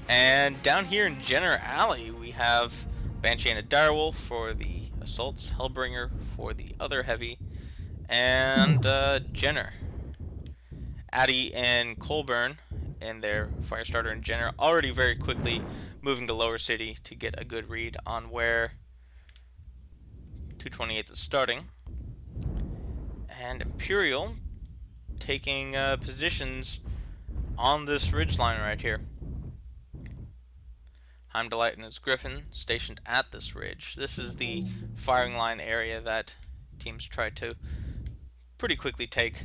Speaker 1: And down here in Jenner Alley, we have Banshee and a Direwolf for the assaults, Hellbringer for the other heavy, and Jenner. Addy and Colburn and their Firestarter and Jenner already very quickly moving to Lower City to get a good read on where 228th is starting. And Empyreal taking positions on this ridgeline right here. Heimdallite and his Griffin stationed at this ridge. This is the firing line area that teams try to pretty quickly take,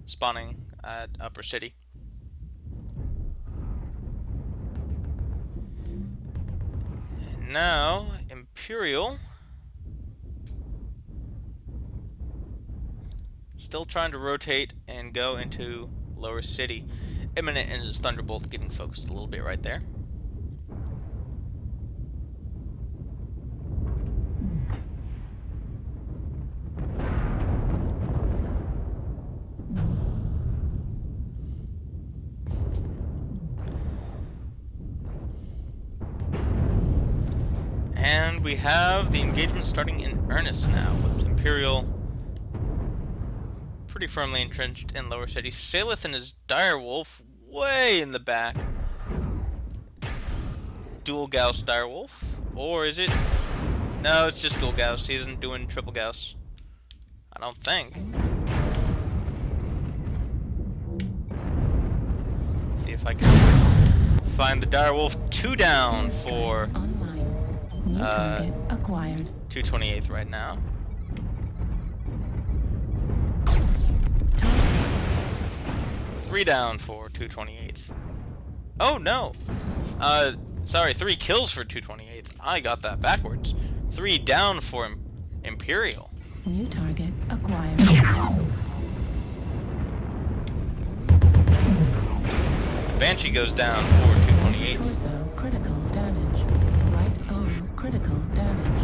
Speaker 1: spawning at Upper City. And now, Empyreal still trying to rotate and go into Lower City. Imminent and his Thunderbolt getting focused a little bit right there. And we have the engagement starting in earnest now, with Empyreal pretty firmly entrenched in Lower City. Salith and his Direwolf way in the back. Dual Gauss Direwolf, or is it? No, it's just dual Gauss. He isn't doing triple Gauss, I don't think. Let's see if I can find the Direwolf. 2 down for
Speaker 2: New target acquired.
Speaker 1: 228th right now.
Speaker 2: Target.
Speaker 1: 3 down for 228th. Oh no! Sorry, 3 kills for 228th. I got that backwards. 3 down for Empyreal.
Speaker 2: New target acquired.
Speaker 1: Banshee goes down for 228th.
Speaker 2: Torso critical damage. Right arm critical damage.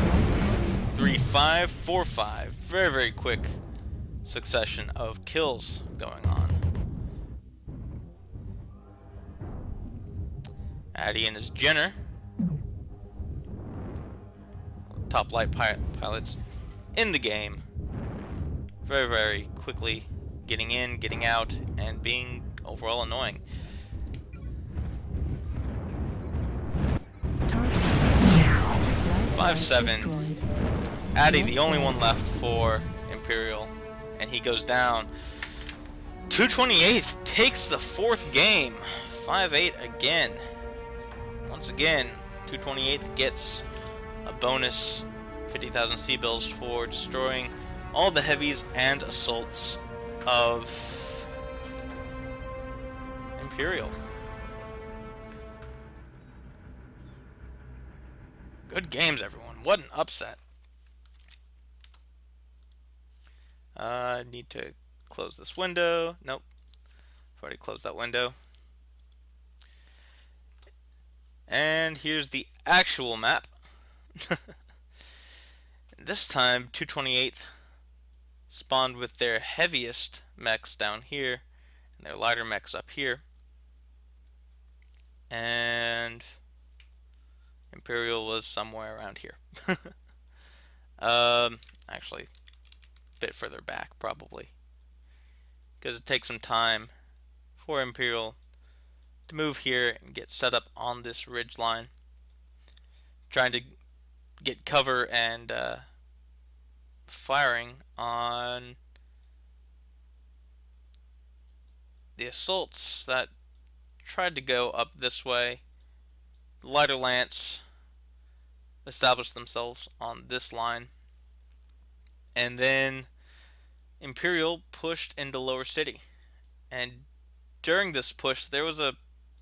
Speaker 2: Right arm.
Speaker 1: 3-5, 4-5. Very, very quick succession of kills going on. Addy and his Jenner. Top light pilots in the game. Very, very quickly getting in, getting out, and being overall annoying.
Speaker 2: Target.
Speaker 1: 5-7. Addy, the only one left for Empyreal, and he goes down. 228th takes the 4th game. 5-8 again. Once again, 228th gets a bonus 50,000 C-bills for destroying all the heavies and assaults of Empyreal. Good games, everyone. What an upset. I need to close this window. Nope. I've already closed that window. And here's the actual map. This time, 228th spawned with their heaviest mechs down here, and their lighter mechs up here. And Empyreal was somewhere around here. Actually, a bit further back, probably. Because it takes some time for Empyreal to move here and get set up on this ridge line. Trying to get cover and firing on the assaults that tried to go up this way. The lighter lance established themselves on this line, and then Empyreal pushed into Lower City. And during this push, there was a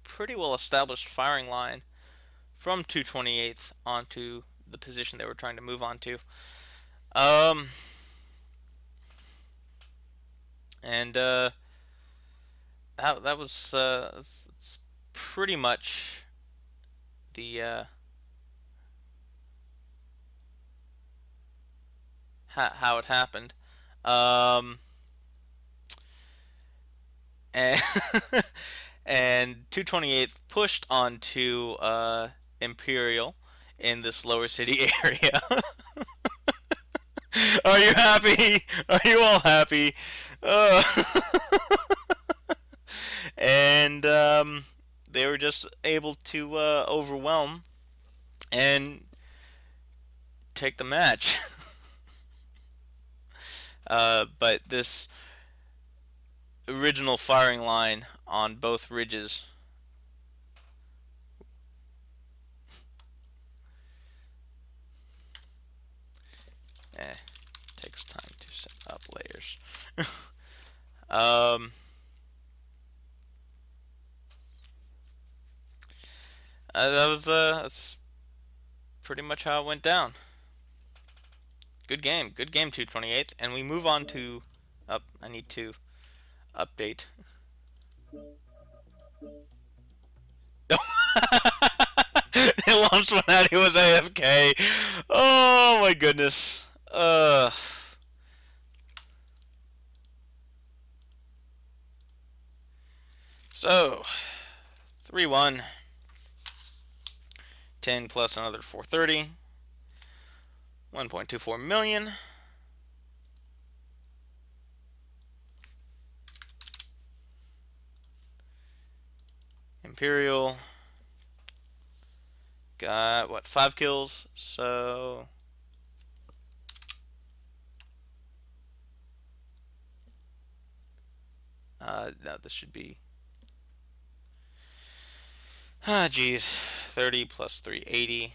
Speaker 1: pretty well established firing line from 228th onto the position they were trying to move onto. That was it's pretty much the how it happened. And and 228th pushed onto Empyreal in this Lower City area. Are you happy? Are you all happy? And they were just able to overwhelm and take the match. But this original firing line on both ridges takes time to set up layers. That's pretty much how it went down. Good game, 228th, and we move on to. I need to update. It launched when Addy was AFK. Oh my goodness. So 3-1. 10 plus another 430. 1.24 million. Empyreal got what, 5 kills, so no, this should be geez, 30 plus 380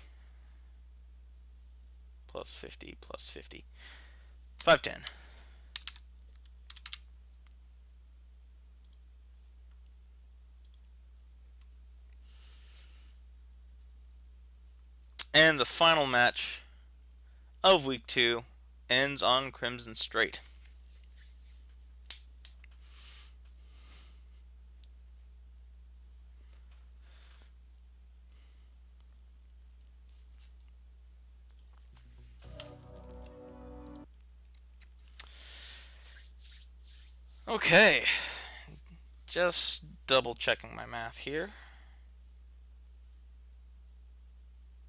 Speaker 1: plus 50 plus 50, 510. And the final match of Week 2 ends on Crimson Straight. Okay, just double checking my math here.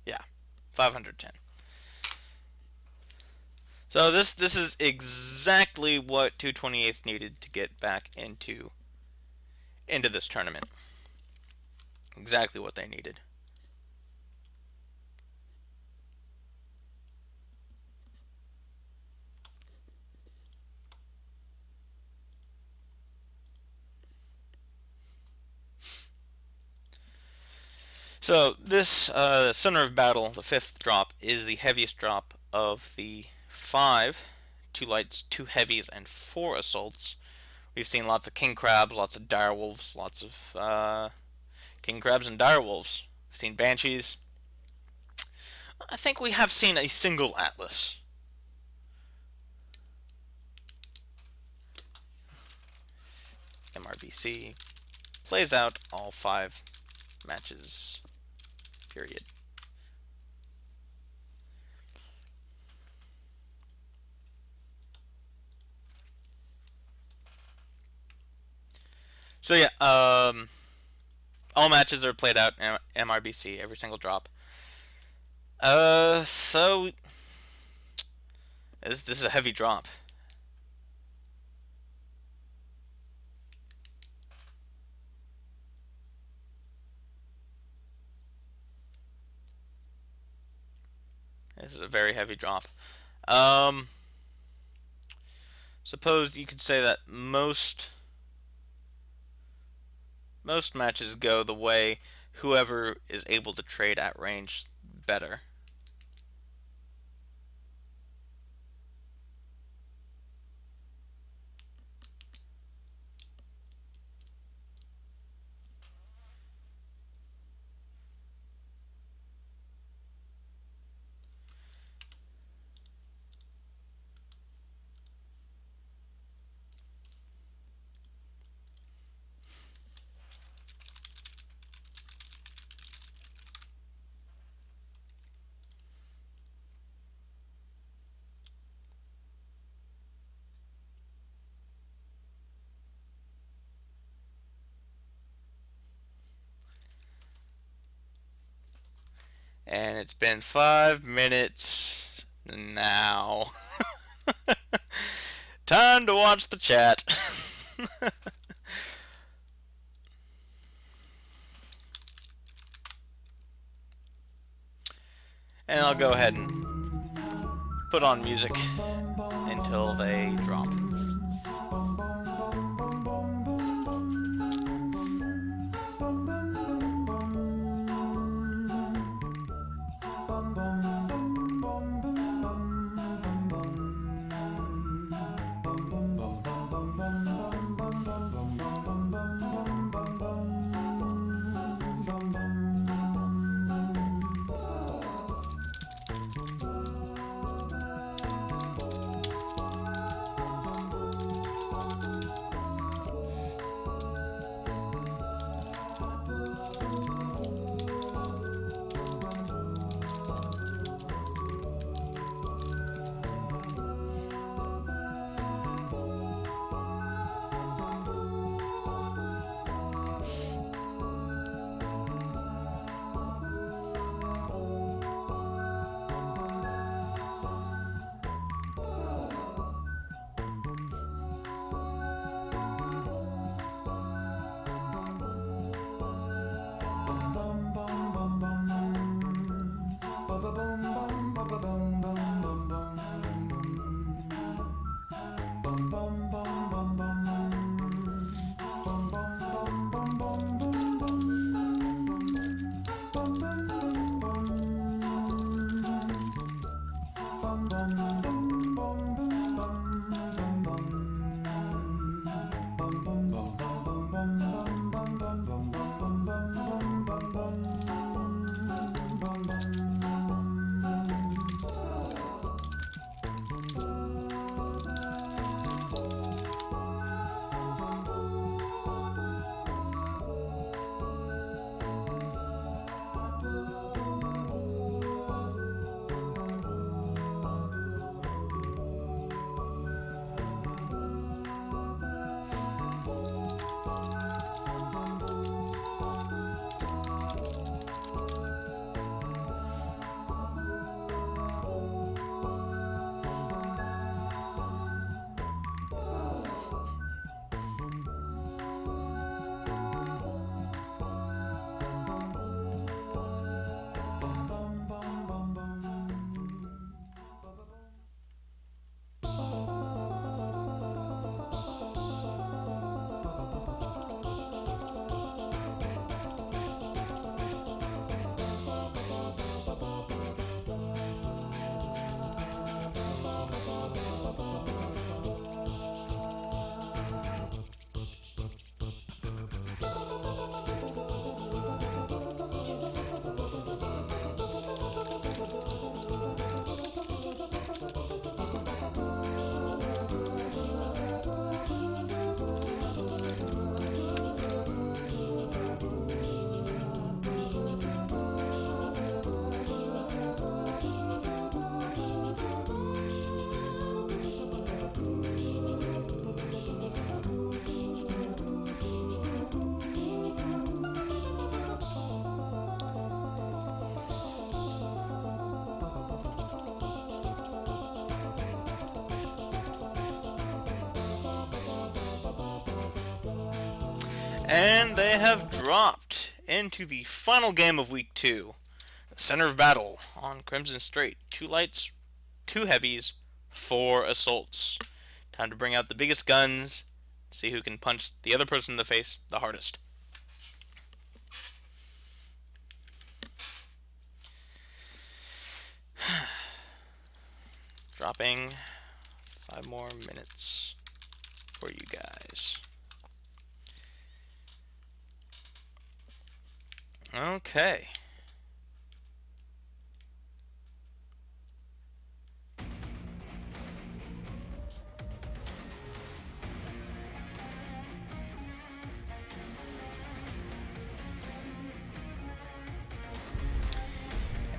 Speaker 1: Yeah, 510. So this is exactly what 228th needed to get back into into this tournament. Exactly what they needed. So this Center of Battle, the 5th drop, is the heaviest drop of the 5. 2 lights, 2 heavies, and 4 assaults. We've seen lots of king crabs, lots of direwolves, lots of king crabs and direwolves. We've seen banshees. I think we have seen a single atlas. MRBC plays out all 5 matches. Period. So yeah, all matches are played out in MRBC, every single drop. So this is a heavy drop. This is a very heavy drop. Suppose you could say that most matches go the way whoever is able to trade at range better. And it's been 5 minutes now. Time to watch the chat. And I'll go ahead and put on music until they drop. And they have dropped into the final game of Week 2. The center of battle on Crimson Strait. 2 lights, 2 heavies, 4 assaults. Time to bring out the biggest guns, see who can punch the other person in the face the hardest. Dropping 5 more minutes for you guys. Okay.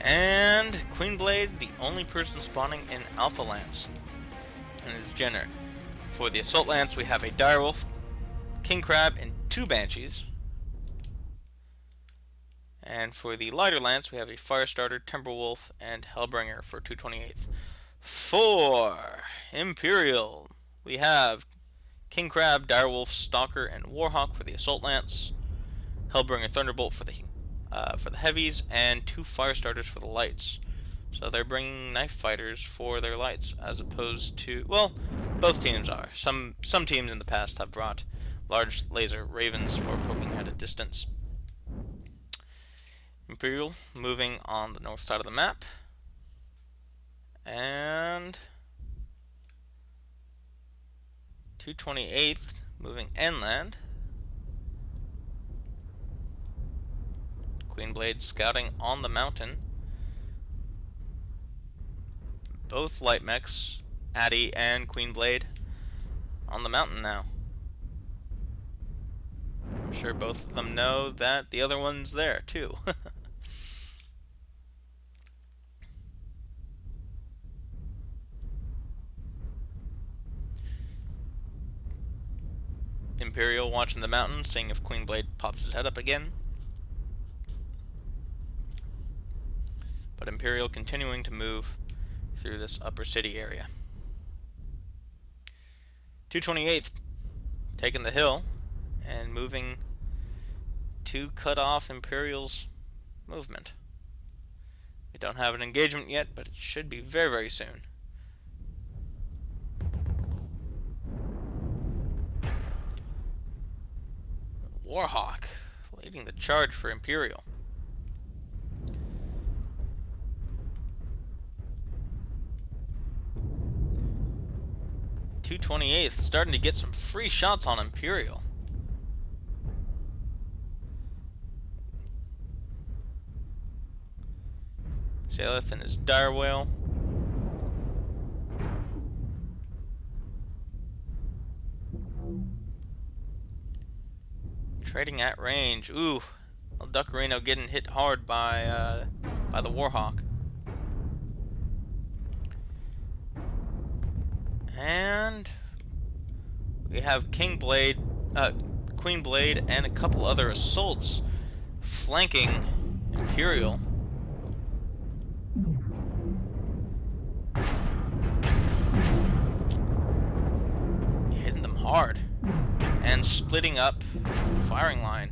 Speaker 1: And Queenblade, the only person spawning in Alpha Lance, and his Jenner. For the Assault Lance, we have a Direwolf, King Crab, and 2 Banshees. And for the lighter lance, we have a Firestarter, Timberwolf, and Hellbringer for 228th. For Empyreal, we have King Crab, Direwolf, Stalker, and Warhawk for the Assault Lance, Hellbringer, Thunderbolt for the heavies, and 2 Firestarters for the lights. So they're bringing knife fighters for their lights, as opposed to, well, both teams are. Some teams in the past have brought large laser ravens for poking at a distance. Empyreal moving on the north side of the map, and 228th moving inland. Queenblade scouting on the mountain. Both light mechs, Addy and Queenblade, on the mountain now. I'm sure both of them know that the other one's there too. Empyreal watching the mountain, seeing if Queenblade pops his head up again. But Empyreal continuing to move through this upper city area. 228th taking the hill and moving to cut off Empyreal's movement. We don't have an engagement yet, but it should be very, very soon. Warhawk leading the charge for Empyreal. .228th starting to get some free shots on Empyreal. Saleth and his dire whale. Trading at range. Ooh, El Duckerino getting hit hard by the Warhawk. And we have Queenblade, and a couple other assaults flanking Empyreal. Hitting them hard and splitting up the firing line.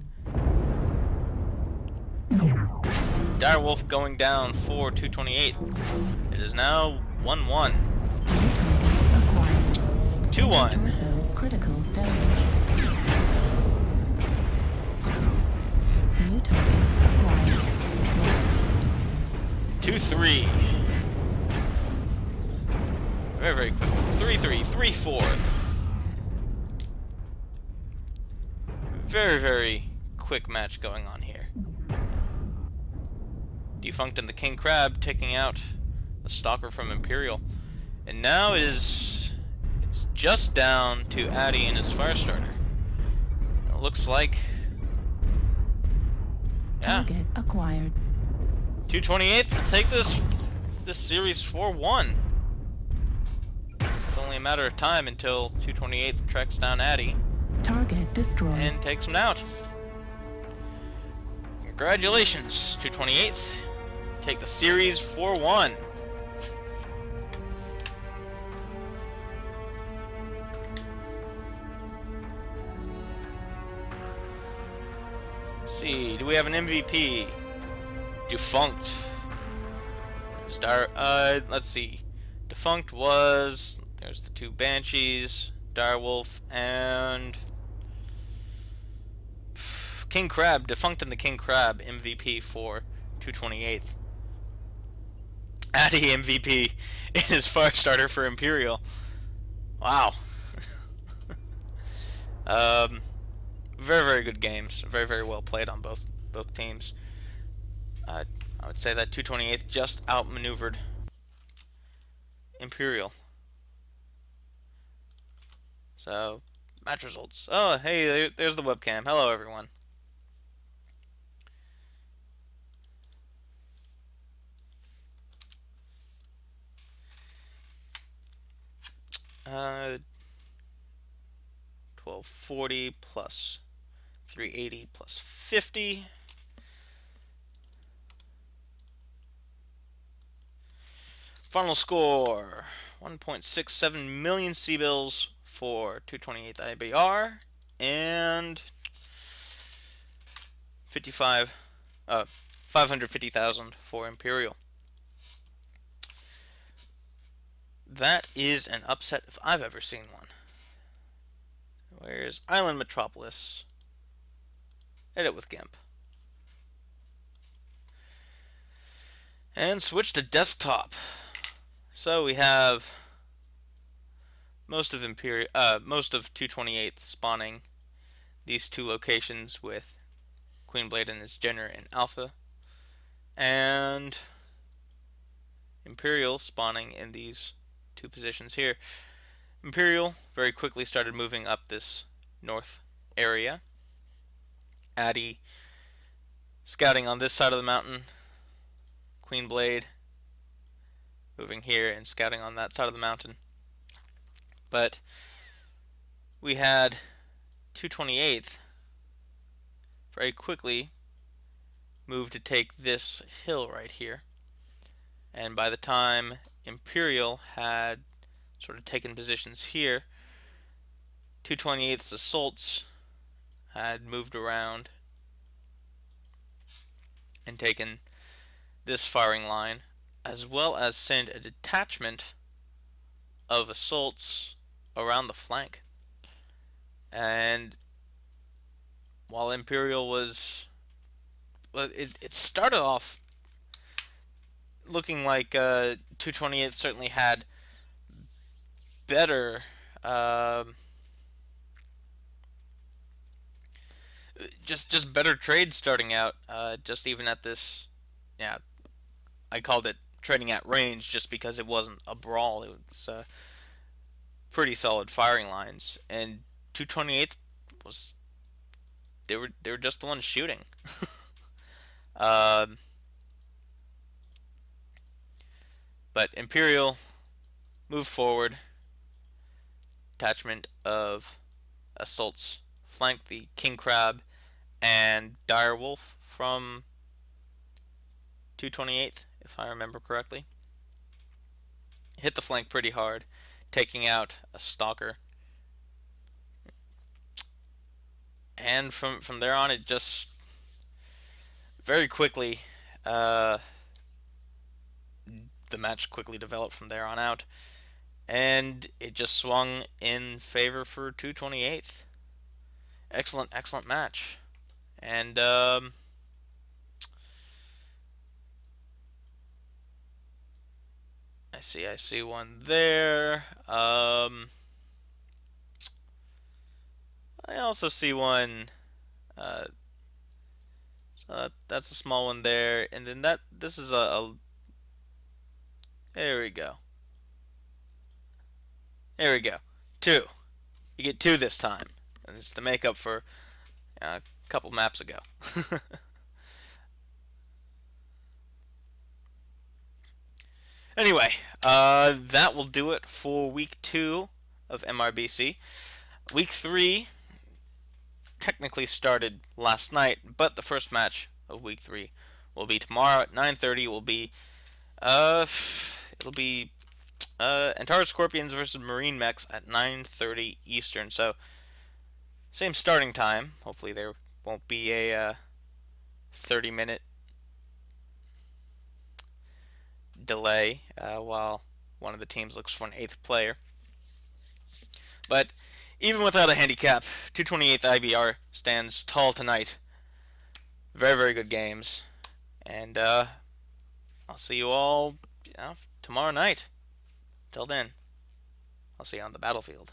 Speaker 1: Direwolf going down for 228. It is now 1-1. 2-1.
Speaker 2: Critical damage. New target acquired.
Speaker 1: 2-3. Very, very quick. 3-3. 3-4. Very, very quick match going on here. Defunct and the King Crab taking out the Stalker from Empyreal. And now it's just down to Addy and his Firestarter. It looks like, yeah,
Speaker 2: Target acquired.
Speaker 1: 228th will take this series 4-1. It's only a matter of time until 228th tracks down Addy
Speaker 2: Target destroyed.
Speaker 1: and takes him out. Congratulations, 228th. Take the series 4-1. see, do we have an MVP? Defunct. Let's see. Defunct was, there's the two Banshees, Direwolf, and King Crab. Defunct and the King Crab MVP for 228th. Addy MVP in his Firestarter for Empyreal. Wow. Very, very good games. Very, very well played on both teams. I would say that 228th just outmaneuvered Empyreal. So, match results. Oh, hey, there's the webcam. Hello, everyone. Uh, 1240 plus 380 plus 50. Final score, 1.67 million C-bills for 228th IBR and 550,000 for Empyreal. That is an upset if I've ever seen one. Where's Island Metropolis? Edit with GIMP. And switch to desktop. So we have most of 228th spawning these two locations with Queenblade and his Jenner in Alpha, and Empyreal spawning in these two positions here. Empyreal very quickly started moving up this north area. Addy scouting on this side of the mountain. Queenblade moving here and scouting on that side of the mountain. But we had 228th very quickly move to take this hill right here. And by the time Empyreal had sort of taken positions here, 228th's assaults had moved around and taken this firing line, as well as send a detachment of assaults around the flank. And while Empyreal was, well, it started off looking like 228th certainly had better just better trades starting out, just even at this, yeah, I called it trading at range just because it wasn't a brawl. It was pretty solid firing lines, and 228th was, they were just the ones shooting. But Empyreal moved forward. Detachment of assaults flanked the King Crab and Direwolf from 228th, if I remember correctly. Hit the flank pretty hard, taking out a stalker. And from there on, it just very quickly, the match quickly developed from there on out, and it just swung in favor for 228th. Excellent match. And I see one there. I also see one. So that's a small one there, and then this is a there we go. There we go. 2. You get 2 this time, and it's to make up for a couple maps ago. Anyway, that will do it for week 2 of MRBC. Week 3 technically started last night, but the first match of week 3 will be tomorrow at 9:30. It'll be Antares Scorpions versus Marine Mechs at 9:30 Eastern. So same starting time. Hopefully there won't be a 30-minute delay while one of the teams looks for an 8th player. But even without a handicap, 228th IBR stands tall tonight. Very, very good games. And I'll see you all tomorrow night. Till then, I'll see you on the battlefield.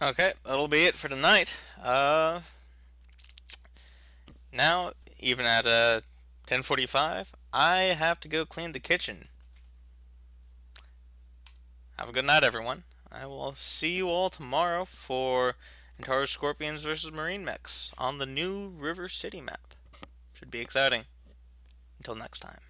Speaker 1: Okay, that'll be it for tonight. Now, even at 10:45, I have to go clean the kitchen. Have a good night, everyone. I will see you all tomorrow for Antara Scorpions versus Marine Mechs on the new River City map. Should be exciting. Until next time.